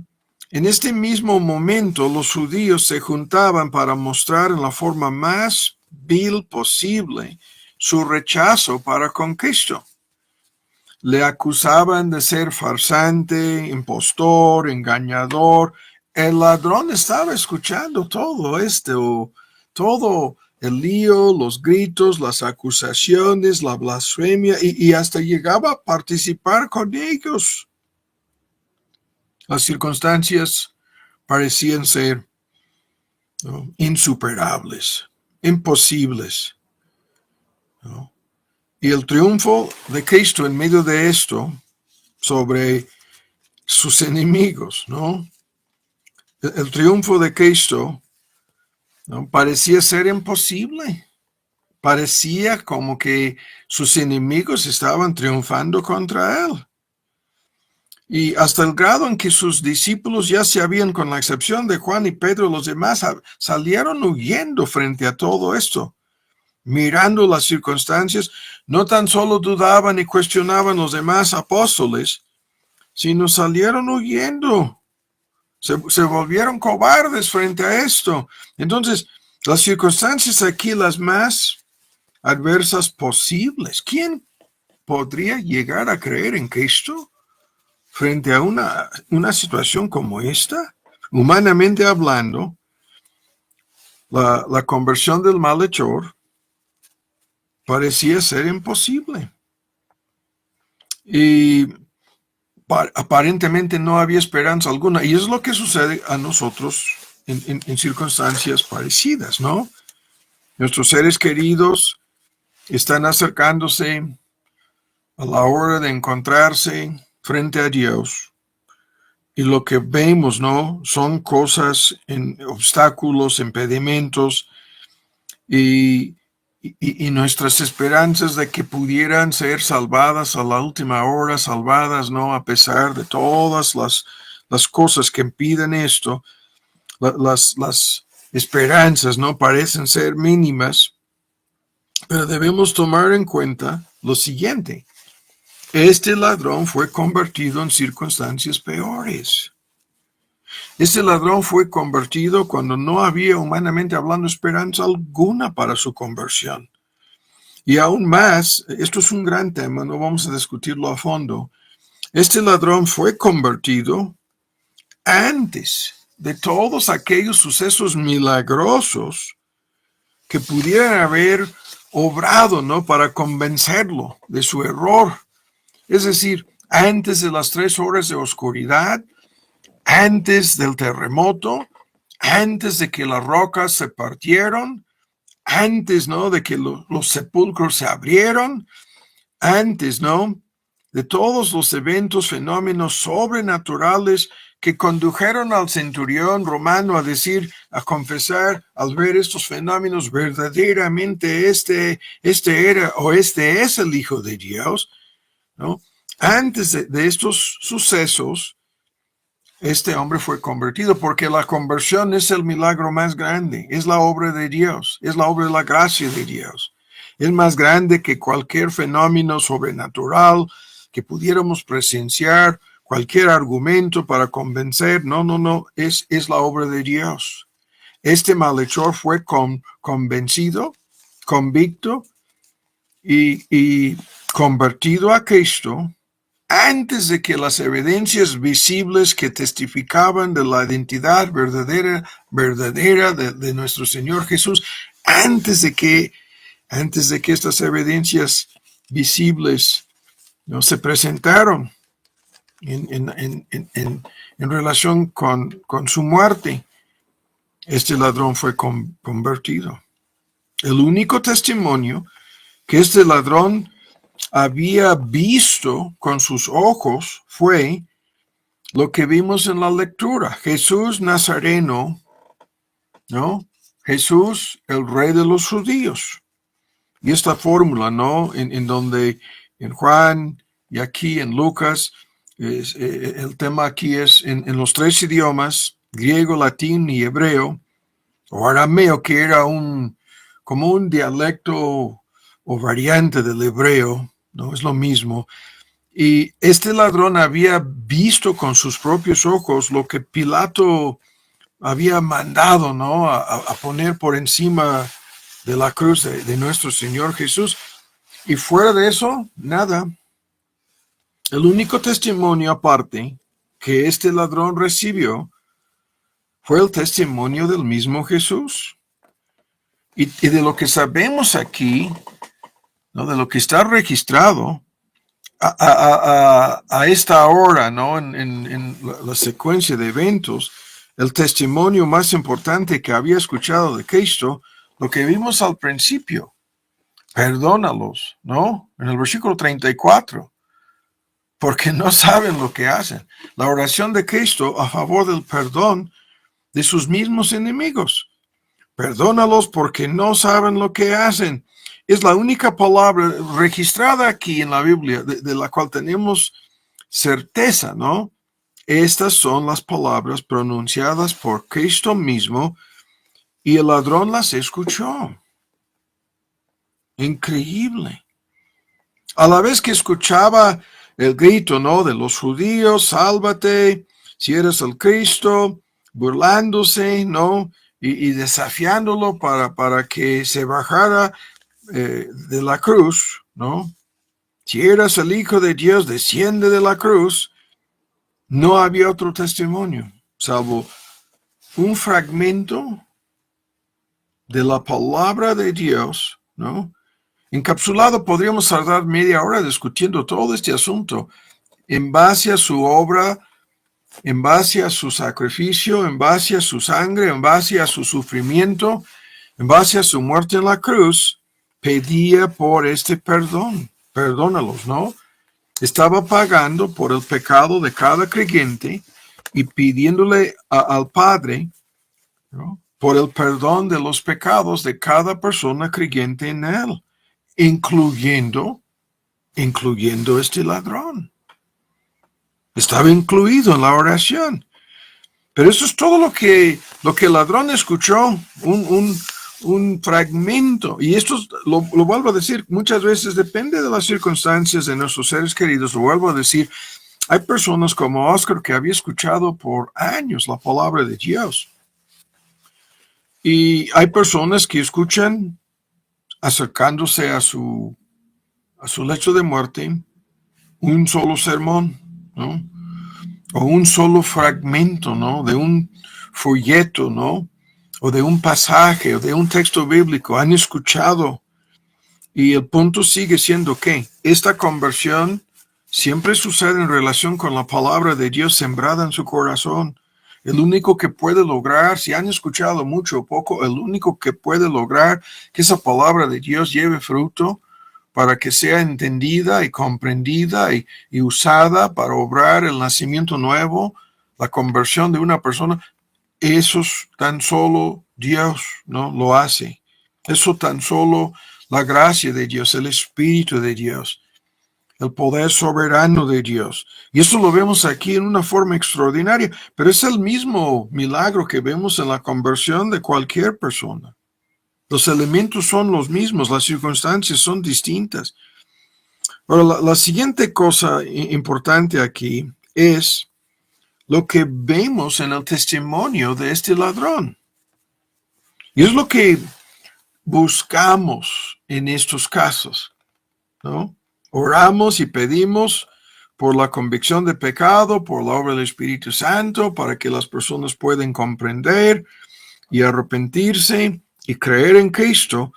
en este mismo momento los judíos se juntaban para mostrar en la forma más vil posible su rechazo para con Cristo. Le acusaban de ser farsante, impostor, engañador. El ladrón estaba escuchando todo esto, todo el lío, los gritos, las acusaciones, la blasfemia y hasta llegaba a participar con ellos. Las circunstancias parecían ser, ¿no?, insuperables, imposibles, ¿no? Y el triunfo de Cristo en medio de esto sobre sus enemigos, ¿no? El triunfo de Cristo, ¿no?, parecía ser imposible. Parecía como que sus enemigos estaban triunfando contra él. Y hasta el grado en que sus discípulos ya se habían, con la excepción de Juan y Pedro, los demás salieron huyendo frente a todo esto. Mirando las circunstancias, no tan solo dudaban y cuestionaban los demás apóstoles, sino salieron huyendo. Se volvieron cobardes frente a esto. Entonces, las circunstancias aquí las más adversas posibles. ¿Quién podría llegar a creer en Cristo frente a una situación como esta? Humanamente hablando, la conversión del malhechor parecía ser imposible. Y aparentemente no había esperanza alguna. Y es lo que sucede a nosotros en circunstancias parecidas, ¿no? Nuestros seres queridos están acercándose a la hora de encontrarse frente a Dios. Y lo que vemos, ¿no?, son cosas, obstáculos, impedimentos, y nuestras esperanzas de que pudieran ser salvadas a la última hora, salvadas, ¿no?, a pesar de todas las cosas que impiden esto, las esperanzas, ¿no?, parecen ser mínimas. Pero debemos tomar en cuenta lo siguiente: este ladrón fue convertido en circunstancias peores. Este ladrón fue convertido cuando no había, humanamente hablando, esperanza alguna para su conversión. Y aún más, esto es un gran tema, no vamos a discutirlo a fondo. Este ladrón fue convertido antes de todos aquellos sucesos milagrosos que pudieran haber obrado, ¿no?, para convencerlo de su error. Es decir, antes de las 3 horas de oscuridad, antes del terremoto, antes de que las rocas se partieron, antes, ¿no?, de que los sepulcros se abrieron, antes, ¿no?, de todos los eventos, fenómenos sobrenaturales que condujeron al centurión romano a decir, a confesar, al ver estos fenómenos, verdaderamente este era, o este es el Hijo de Dios, ¿no? Antes de estos sucesos, este hombre fue convertido, porque la conversión es el milagro más grande, es la obra de Dios, es la obra de la gracia de Dios. Es más grande que cualquier fenómeno sobrenatural que pudiéramos presenciar, cualquier argumento para convencer. No, es la obra de Dios. Este malhechor fue convencido, convicto y convertido a Cristo antes de que las evidencias visibles que testificaban de la identidad verdadera de nuestro Señor Jesús, antes de que estas evidencias visibles no se presentaron en relación con su muerte, este ladrón fue convertido. El único testimonio que este ladrón había visto con sus ojos fue lo que vimos en la lectura: Jesús Nazareno, ¿no? Jesús, el Rey de los judíos. Y esta fórmula, ¿no?, en donde en Juan y aquí en Lucas, el tema aquí es en los 3 idiomas, griego, latín y hebreo, o arameo, que era como un dialecto o variante del hebreo, no es lo mismo. Y este ladrón había visto con sus propios ojos lo que Pilato había mandado, ¿no?, a poner por encima de la cruz de nuestro Señor Jesús. Y fuera de eso, nada. El único testimonio aparte que este ladrón recibió fue el testimonio del mismo Jesús. Y de lo que sabemos aquí, ¿no?, de lo que está registrado a esta hora, ¿no?, en la secuencia de eventos, el testimonio más importante que había escuchado de Cristo, lo que vimos al principio: perdónalos, ¿no?, en el versículo 34. porque no saben lo que hacen. La oración de Cristo a favor del perdón de sus mismos enemigos. Perdónalos porque no saben lo que hacen. Es la única palabra registrada aquí en la Biblia de la cual tenemos certeza, ¿no? Estas son las palabras pronunciadas por Cristo mismo y el ladrón las escuchó. Increíble. A la vez que escuchaba el grito, ¿no? De los judíos, sálvate, si eres el Cristo, burlándose, ¿no? Y desafiándolo para que se bajara de la cruz, ¿no? Si eres el Hijo de Dios, desciende de la cruz. No había otro testimonio, salvo un fragmento de la palabra de Dios, ¿no? Encapsulado, podríamos tardar media hora discutiendo todo este asunto en base a su obra, en base a su sacrificio, en base a su sangre, en base a su sufrimiento, en base a su muerte en la cruz. Pedía por este perdón. Perdónalos, ¿no? Estaba pagando por el pecado de cada creyente y pidiéndole al Padre, ¿no?, por el perdón de los pecados de cada persona creyente en él, incluyendo este ladrón. Estaba incluido en la oración. Pero eso es todo lo que el ladrón escuchó, un fragmento. Y esto lo vuelvo a decir, muchas veces depende de las circunstancias de nuestros seres queridos. Lo vuelvo a decir, hay personas como Oscar que había escuchado por años la palabra de Dios. Y hay personas que escuchan acercándose a su lecho de muerte un solo sermón, ¿no? O un solo fragmento, ¿no?, de un folleto, ¿no?, o de un pasaje, o de un texto bíblico. Han escuchado. Y el punto sigue siendo que esta conversión siempre sucede en relación con la palabra de Dios sembrada en su corazón. El único que puede lograr, si han escuchado mucho o poco, el único que puede lograr que esa palabra de Dios lleve fruto para que sea entendida y comprendida y usada para obrar el nacimiento nuevo, la conversión de una persona, eso tan solo Dios, ¿no?, lo hace. Eso tan solo la gracia de Dios, el Espíritu de Dios, el poder soberano de Dios. Y eso lo vemos aquí en una forma extraordinaria, pero es el mismo milagro que vemos en la conversión de cualquier persona. Los elementos son los mismos, las circunstancias son distintas. Ahora, la siguiente cosa importante aquí es lo que vemos en el testimonio de este ladrón. Y es lo que buscamos en estos casos, ¿no? Oramos y pedimos por la convicción de pecado, por la obra del Espíritu Santo, para que las personas puedan comprender y arrepentirse y creer en Cristo,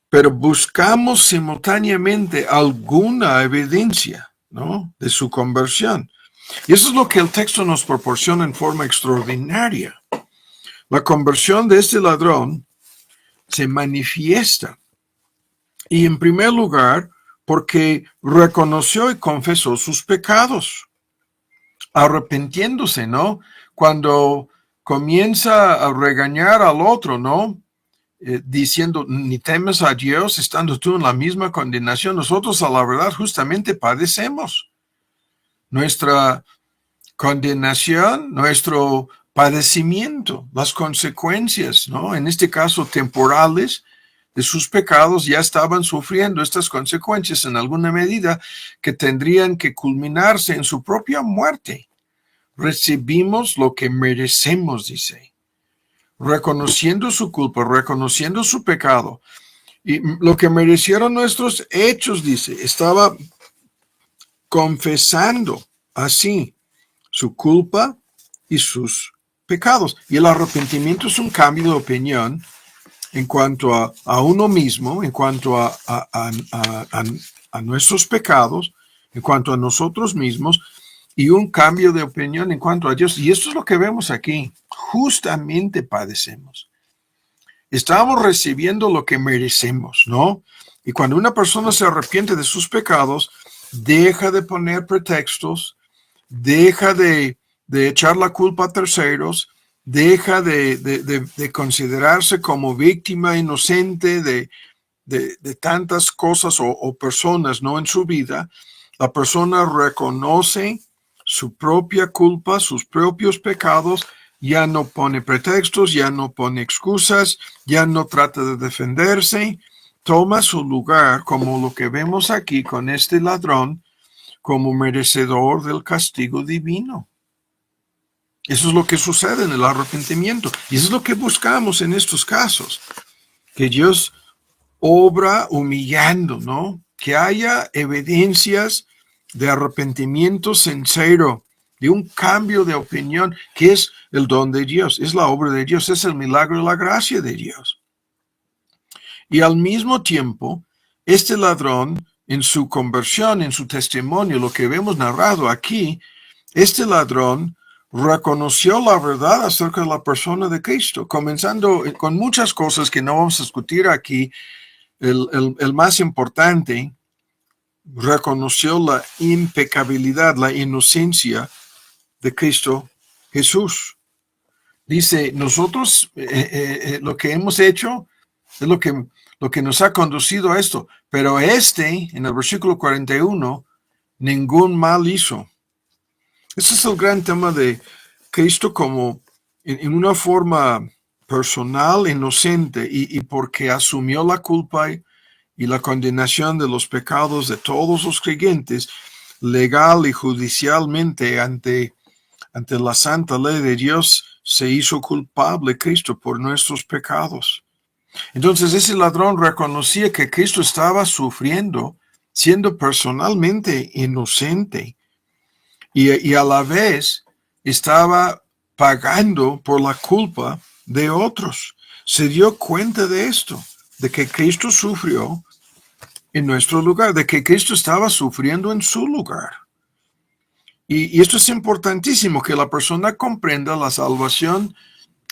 pero buscamos simultáneamente alguna evidencia, ¿no?, de su conversión. Y eso es lo que el texto nos proporciona en forma extraordinaria. La conversión de este ladrón se manifiesta. Y en primer lugar, porque reconoció y confesó sus pecados, arrepintiéndose, ¿no? Cuando comienza a regañar al otro, ¿no?, diciendo, ni temes a Dios, estando tú en la misma condenación. Nosotros, a la verdad, justamente padecemos nuestra condenación, nuestro padecimiento, las consecuencias, ¿no?, en este caso temporales, de sus pecados. Ya estaban sufriendo estas consecuencias en alguna medida que tendrían que culminarse en su propia muerte. Recibimos lo que merecemos, dice, reconociendo su culpa, reconociendo su pecado. Y lo que merecieron nuestros hechos, dice, estaba confesando así su culpa y sus pecados. Y el arrepentimiento es un cambio de opinión en cuanto a uno mismo, en cuanto a nuestros pecados, en cuanto a nosotros mismos, y un cambio de opinión en cuanto a Dios. Y esto es lo que vemos aquí. Justamente padecemos. Estamos recibiendo lo que merecemos, ¿no? Y cuando una persona se arrepiente de sus pecados, deja de poner pretextos, deja de echar la culpa a terceros, deja de considerarse como víctima inocente de tantas cosas o personas, ¿no? En su vida. La persona reconoce su propia culpa, sus propios pecados, ya no pone pretextos, ya no pone excusas, ya no trata de defenderse, toma su lugar como lo que vemos aquí con este ladrón, como merecedor del castigo divino. Eso es lo que sucede en el arrepentimiento. Y eso es lo que buscamos en estos casos. Que Dios obra humillando, ¿no? Que haya evidencias de arrepentimiento sincero, de un cambio de opinión, que es el don de Dios, es la obra de Dios, es el milagro de la gracia de Dios. Y al mismo tiempo, este ladrón, en su conversión, en su testimonio, lo que vemos narrado aquí, este ladrón reconoció la verdad acerca de la persona de Cristo, comenzando con muchas cosas que no vamos a discutir aquí. El más importante, reconoció la impecabilidad, la inocencia de Cristo Jesús. Dice, nosotros lo que hemos hecho es lo que nos ha conducido a esto, pero en el versículo 41, ningún mal hizo. Ese es el gran tema de Cristo como en una forma personal, inocente, y porque asumió la culpa y la condenación de los pecados de todos los creyentes, legal y judicialmente ante la santa ley de Dios, se hizo culpable Cristo por nuestros pecados. Entonces ese ladrón reconocía que Cristo estaba sufriendo, siendo personalmente inocente, y a la vez estaba pagando por la culpa de otros. Se dio cuenta de esto, de que Cristo sufrió en nuestro lugar, de que Cristo estaba sufriendo en su lugar. Y esto es importantísimo, que la persona comprenda la salvación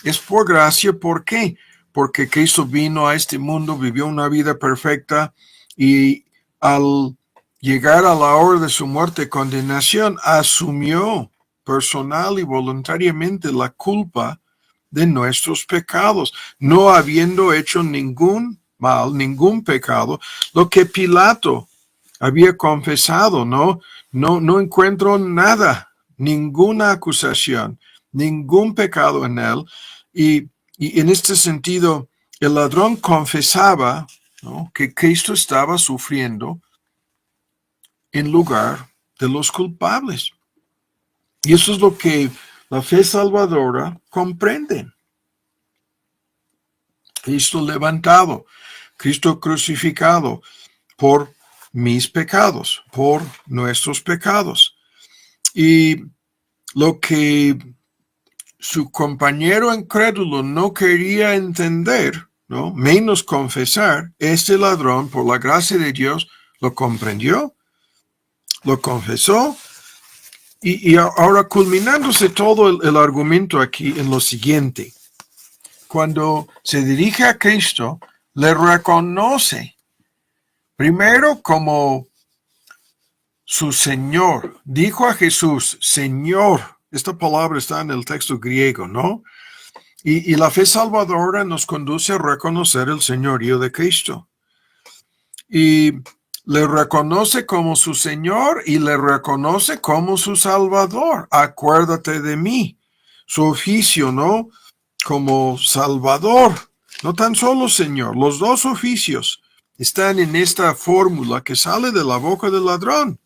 es por gracia. ¿Por qué? Porque Cristo vino a este mundo, vivió una vida perfecta y al llegar a la hora de su muerte y condenación, asumió personal y voluntariamente la culpa de nuestros pecados, no habiendo hecho ningún mal, ningún pecado, lo que Pilato había confesado, no encuentro nada, ninguna acusación, ningún pecado en él, y en este sentido, el ladrón confesaba, ¿no?, que Cristo estaba sufriendo en lugar de los culpables. Y eso es lo que la fe salvadora comprende. Cristo levantado, Cristo crucificado por mis pecados, por nuestros pecados. Y lo que su compañero incrédulo no quería entender, ¿no?, menos confesar, este ladrón, por la gracia de Dios, lo comprendió, lo confesó, y ahora culminándose todo el argumento aquí en lo siguiente. Cuando se dirige a Cristo, le reconoce primero como su Señor. Dijo a Jesús, Señor. Esta palabra está en el texto griego, ¿no? Y la fe salvadora nos conduce a reconocer el señorío de Cristo. Y le reconoce como su Señor y le reconoce como su Salvador. Acuérdate de mí. Su oficio, ¿no?, como Salvador. No tan solo Señor, los dos oficios están en esta fórmula que sale de la boca del ladrón.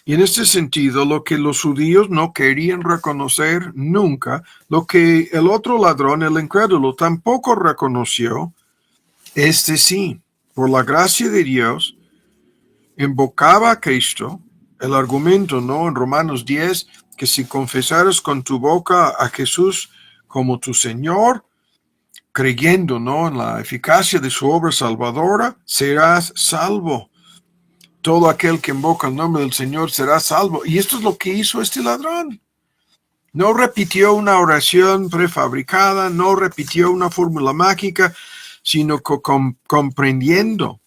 Y en este sentido, lo que los judíos no querían reconocer nunca, lo que el otro ladrón, el incrédulo, tampoco reconoció, este sí, por la gracia de Dios, invocaba a Cristo. El argumento, ¿no?, en Romanos 10, que si confesaras con tu boca a Jesús como tu Señor, creyendo, ¿no?, en la eficacia de su obra salvadora, serás salvo. Todo aquel que invoca el nombre del Señor será salvo. Y esto es lo que hizo este ladrón. No repitió una oración prefabricada, no repitió una fórmula mágica, sino que comprendiendo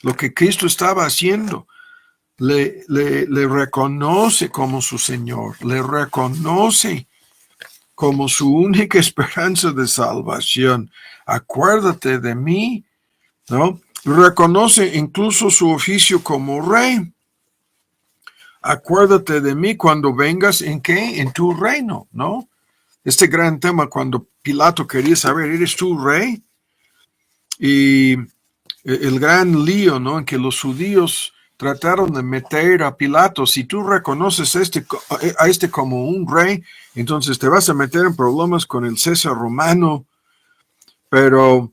lo que Cristo estaba haciendo, le reconoce como su Señor, le reconoce como su única esperanza de salvación. Acuérdate de mí, ¿no? Reconoce incluso su oficio como rey. Acuérdate de mí cuando vengas en qué, en tu reino, ¿no? Este gran tema cuando Pilato quería saber, ¿eres tú rey? Y el gran lío, ¿no? En que los judíos trataron de meter a Pilato. Si tú reconoces a este como un rey, entonces te vas a meter en problemas con el César romano. Pero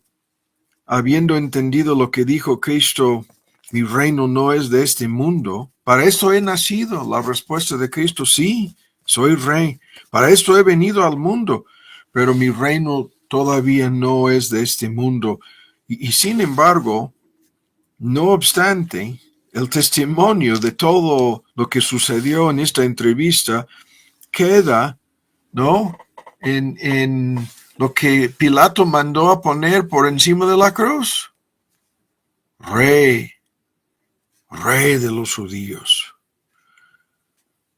habiendo entendido lo que dijo Cristo, mi reino no es de este mundo, para esto he nacido. La respuesta de Cristo, sí, soy rey. Para esto he venido al mundo, pero mi reino todavía no es de este mundo. Y sin embargo, no obstante, el testimonio de todo lo que sucedió en esta entrevista queda, ¿no? En lo que Pilato mandó a poner por encima de la cruz. Rey, rey de los judíos,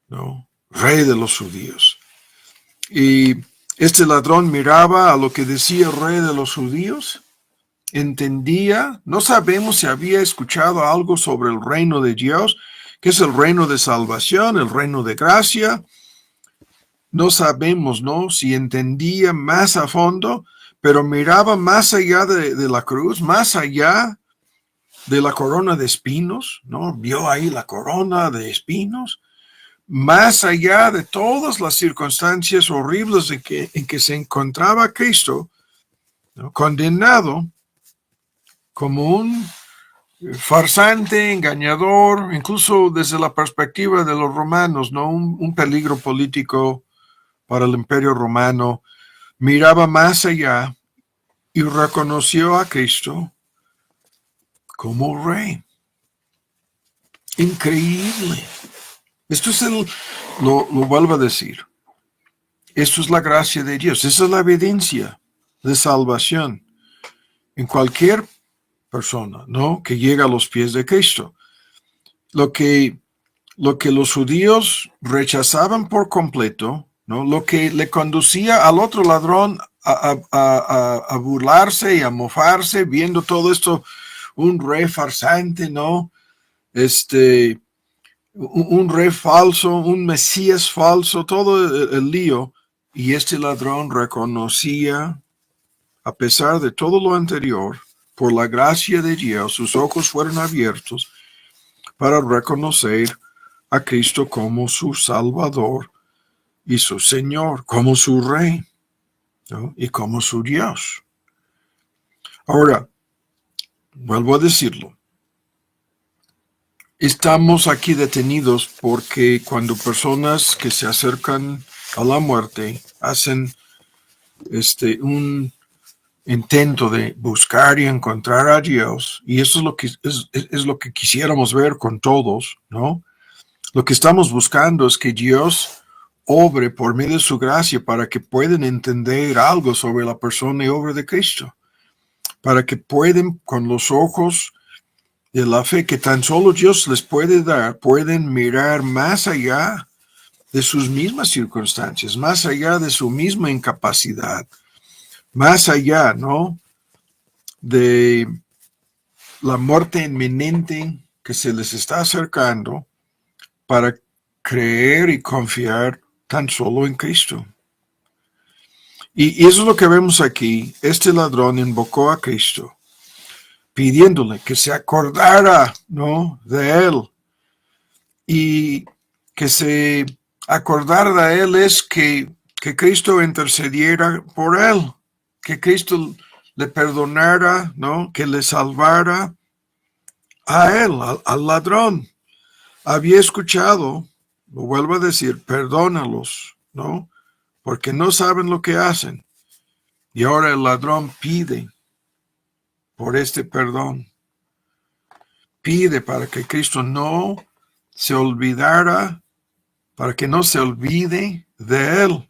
¿no? Rey de los judíos. Y este ladrón miraba a lo que decía el rey de los judíos, entendía, no sabemos si había escuchado algo sobre el reino de Dios, que es el reino de salvación, el reino de gracia. No sabemos, ¿no? Si entendía más a fondo, pero miraba más allá de la cruz, más allá de la corona de espinos, ¿no? Vio ahí la corona de espinos, más allá de todas las circunstancias horribles en que se encontraba Cristo, ¿no? Condenado como un farsante, engañador, incluso desde la perspectiva de los romanos, ¿no? Un peligro político para el imperio romano. Miraba más allá y reconoció a Cristo como rey. Increíble. Esto es lo vuelvo a decir. Esto es la gracia de Dios. Esa es la evidencia de salvación en cualquier persona, ¿no? Que llega a los pies de Cristo. Lo que los judíos rechazaban por completo, ¿no? Lo que le conducía al otro ladrón a burlarse y a mofarse, viendo todo esto, un rey farsante, ¿no? Un rey falso, un Mesías falso, todo el lío. Y este ladrón reconocía, a pesar de todo lo anterior, por la gracia de Dios, sus ojos fueron abiertos para reconocer a Cristo como su Salvador y su Señor, como su Rey, ¿no? Y como su Dios. Ahora, vuelvo a decirlo, estamos aquí detenidos porque cuando personas que se acercan a la muerte hacen un intento de buscar y encontrar a Dios, y eso es lo que quisiéramos ver con todos, ¿no? Lo que estamos buscando es que Dios obre por medio de su gracia para que puedan entender algo sobre la persona y obra de Cristo, para que puedan, con los ojos de la fe que tan solo Dios les puede dar, pueden mirar más allá de sus mismas circunstancias, más allá de su misma incapacidad, más allá, ¿no? De la muerte inminente que se les está acercando, para creer y confiar tan solo en Cristo. Y eso es lo que vemos aquí. Este ladrón invocó a Cristo, pidiéndole que se acordara, ¿no?, de él. Y que se acordara de él es que Cristo intercediera por él, que Cristo le perdonara, ¿no?, que le salvara a él, al ladrón. Había escuchado, lo vuelvo a decir, perdónalos, ¿no?, porque no saben lo que hacen. Y ahora el ladrón pide por este perdón. Pide para que Cristo no se olvidara, para que no se olvide de él.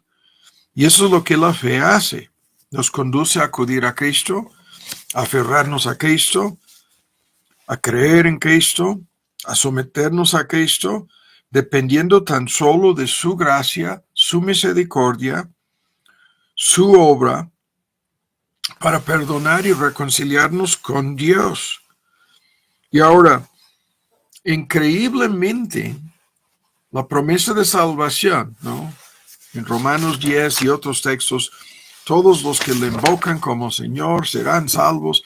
Y eso es lo que la fe hace. Nos conduce a acudir a Cristo, a aferrarnos a Cristo, a creer en Cristo, a someternos a Cristo, dependiendo tan solo de su gracia, su misericordia, su obra, para perdonar y reconciliarnos con Dios. Y ahora, increíblemente, la promesa de salvación, ¿no? En Romanos 10 y otros textos, todos los que le invocan como Señor serán salvos.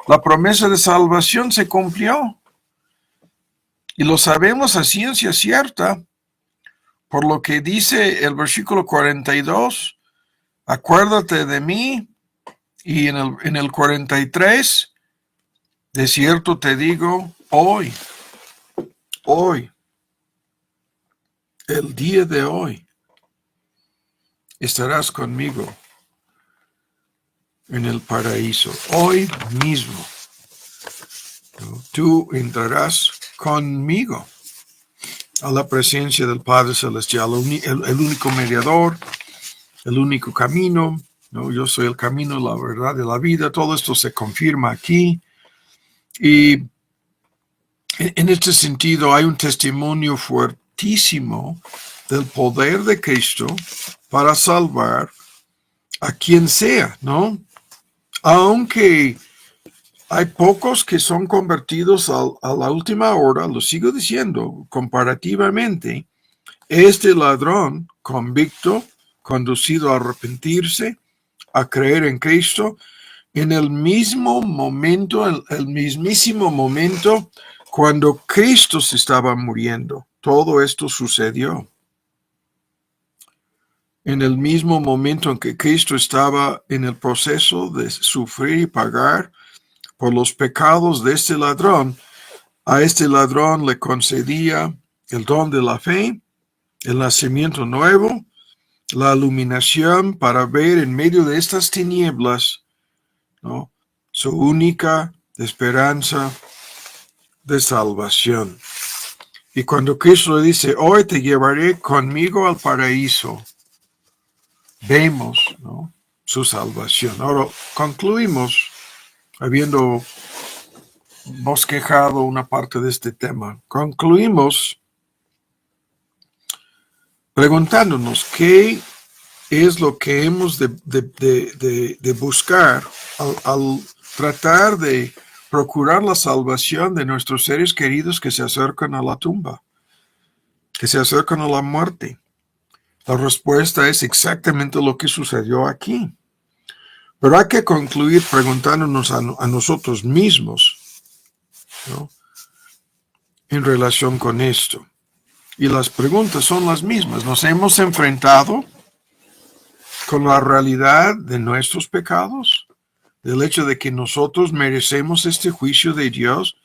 La promesa de salvación se cumplió. Y lo sabemos a ciencia cierta, por lo que dice el versículo 42, acuérdate de mí, y en el 43, de cierto te digo, hoy, el día de hoy, estarás conmigo en el paraíso. Hoy mismo, ¿no? Tú entrarás conmigo a la presencia del Padre Celestial, el único mediador, el único camino, ¿no? Yo soy el camino, la verdad y la vida. Todo esto se confirma aquí. Y en este sentido hay un testimonio fuertísimo del poder de Cristo para salvar a quien sea, ¿no? Aunque hay pocos que son convertidos a la última hora, lo sigo diciendo, comparativamente, este ladrón convicto, conducido a arrepentirse, a creer en Cristo, en el mismo momento, el mismísimo momento cuando Cristo se estaba muriendo. Todo esto sucedió. En el mismo momento en que Cristo estaba en el proceso de sufrir y pagar por los pecados de este ladrón, a este ladrón le concedía el don de la fe, el nacimiento nuevo, la iluminación para ver en medio de estas tinieblas, ¿no?, su única esperanza de salvación. Y cuando Cristo le dice, hoy te llevaré conmigo al paraíso, vemos, ¿no?, su salvación. Ahora concluimos, habiendo bosquejado una parte de este tema, concluimos preguntándonos qué es lo que hemos de buscar al tratar de procurar la salvación de nuestros seres queridos que se acercan a la tumba, que se acercan a la muerte. La respuesta es exactamente lo que sucedió aquí. Pero hay que concluir preguntándonos a nosotros mismos, ¿no?, en relación con esto. Y las preguntas son las mismas. ¿Nos hemos enfrentado con la realidad de nuestros pecados? Del hecho de que nosotros merecemos este juicio de Dios,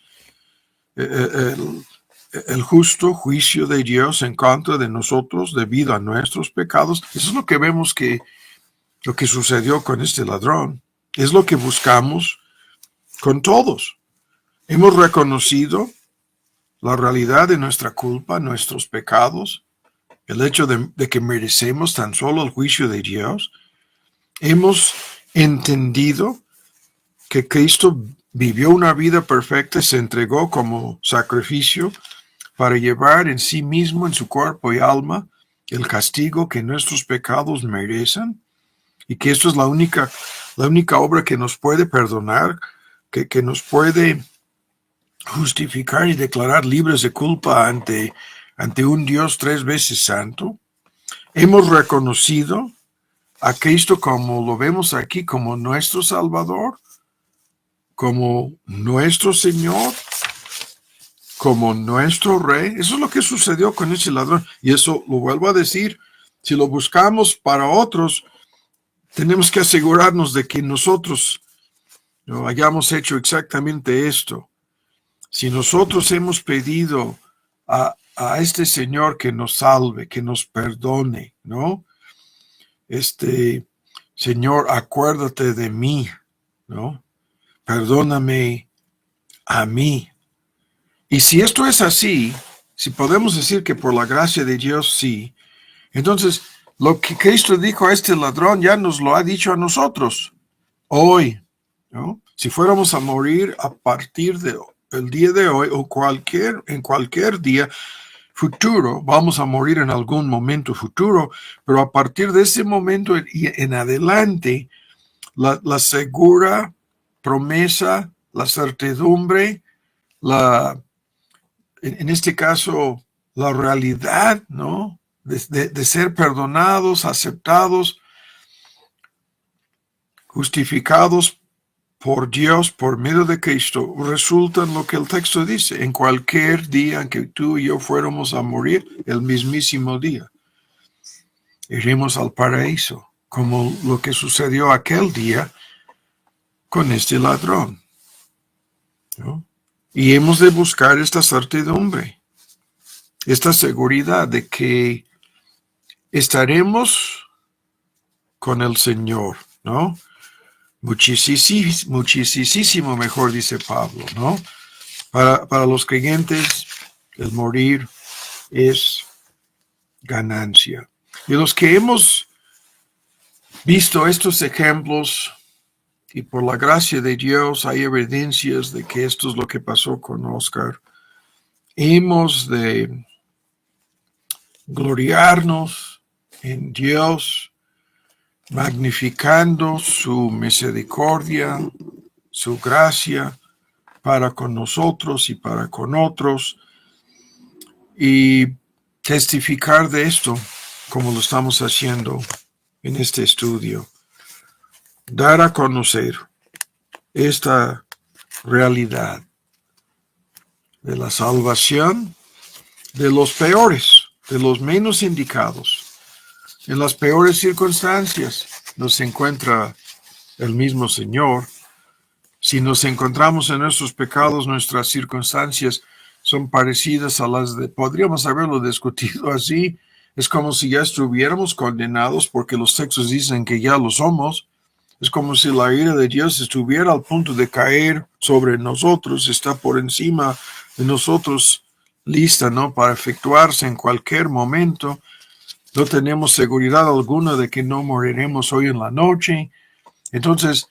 el justo juicio de Dios en contra de nosotros debido a nuestros pecados. Eso es lo que vemos lo que sucedió con este ladrón. Es lo que buscamos con todos. Hemos reconocido la realidad de nuestra culpa, nuestros pecados, el hecho de que merecemos tan solo el juicio de Dios. Hemos entendido que Cristo vivió una vida perfecta y se entregó como sacrificio para llevar en sí mismo, en su cuerpo y alma, el castigo que nuestros pecados merecen, y que esto es la única obra que nos puede perdonar, que nos puede justificar y declarar libres de culpa ante un Dios 3 veces santo. Hemos reconocido a Cristo, como lo vemos aquí, como nuestro Salvador, como nuestro Señor, como nuestro Rey. Eso es lo que sucedió con ese ladrón. Y eso lo vuelvo a decir, si lo buscamos para otros, tenemos que asegurarnos de que nosotros no hayamos hecho exactamente esto. Si nosotros hemos pedido a este Señor que nos salve, que nos perdone, ¿no? Señor, acuérdate de mí, ¿no? Perdóname a mí. Y si esto es así, si podemos decir que por la gracia de Dios sí, entonces lo que Cristo dijo a este ladrón ya nos lo ha dicho a nosotros hoy, ¿no? Si fuéramos a morir a partir de el día de hoy o en cualquier día futuro, vamos a morir en algún momento futuro, pero a partir de ese momento y en adelante, la segura promesa, la certidumbre, en este caso, la realidad, ¿no? De ser perdonados, aceptados, justificados por Dios, por medio de Cristo, resulta en lo que el texto dice, en cualquier día en que tú y yo fuéramos a morir, el mismísimo día, iremos al paraíso, como lo que sucedió aquel día con este ladrón, ¿no? Y hemos de buscar esta certidumbre, esta seguridad de que estaremos con el Señor, ¿no? Muchísimo mejor, dice Pablo, ¿no? Para los creyentes, el morir es ganancia. Y los que hemos visto estos ejemplos, y por la gracia de Dios hay evidencias de que esto es lo que pasó con Oscar, hemos de gloriarnos en Dios, magnificando su misericordia, su gracia para con nosotros y para con otros, y testificar de esto como lo estamos haciendo en este estudio. Dar a conocer esta realidad de la salvación de los peores, de los menos indicados. En las peores circunstancias nos encuentra el mismo Señor. Si nos encontramos en nuestros pecados, nuestras circunstancias son parecidas a las de, podríamos haberlo discutido así, es como si ya estuviéramos condenados porque los textos dicen que ya lo somos. Es como si la ira de Dios estuviera al punto de caer sobre nosotros, está por encima de nosotros, lista, ¿no? Para efectuarse en cualquier momento. No tenemos seguridad alguna de que no moriremos hoy en la noche. Entonces,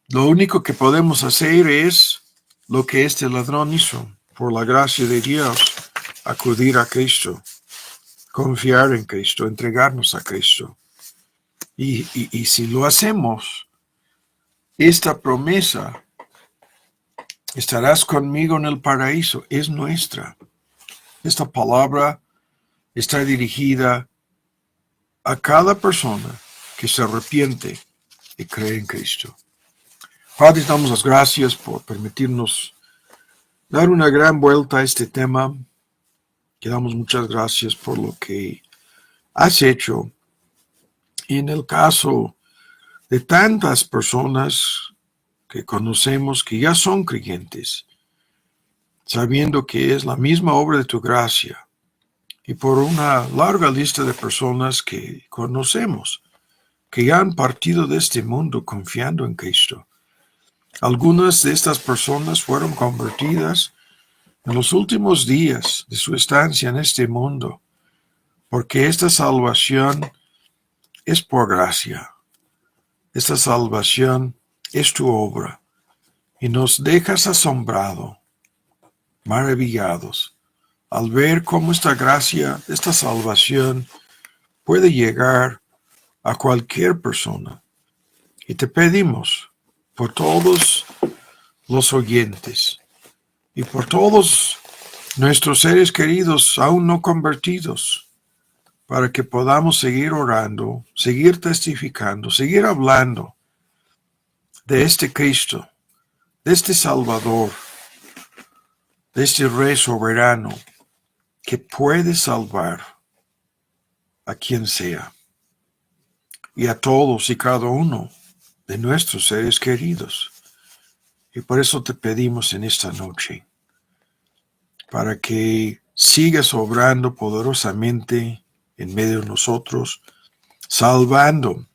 lo único que podemos hacer es lo que este ladrón hizo, por la gracia de Dios, acudir a Cristo, confiar en Cristo, entregarnos a Cristo. Y si lo hacemos, esta promesa, estarás conmigo en el paraíso, es nuestra. Esta palabra está dirigida a cada persona que se arrepiente y cree en Cristo. Padre, damos las gracias por permitirnos dar una gran vuelta a este tema. Te damos muchas gracias por lo que has hecho. Y en el caso de tantas personas que conocemos que ya son creyentes, sabiendo que es la misma obra de tu gracia, y por una larga lista de personas que conocemos, que ya han partido de este mundo confiando en Cristo. Algunas de estas personas fueron convertidas en los últimos días de su estancia en este mundo, porque esta salvación es por gracia. Esta salvación es tu obra, y nos dejas asombrados, maravillados, al ver cómo esta gracia, esta salvación puede llegar a cualquier persona. Y te pedimos por todos los oyentes y por todos nuestros seres queridos aún no convertidos, para que podamos seguir orando, seguir testificando, seguir hablando de este Cristo, de este Salvador, de este Rey soberano que puede salvar a quien sea y a todos y cada uno de nuestros seres queridos. Y por eso te pedimos en esta noche, para que sigas obrando poderosamente en medio de nosotros, salvando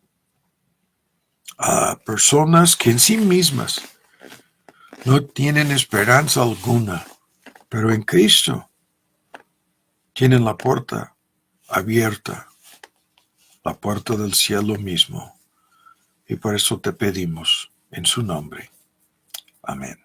a personas que en sí mismas no tienen esperanza alguna, pero en Cristo tienen la puerta abierta, la puerta del cielo mismo. Y por eso te pedimos en su nombre. Amén.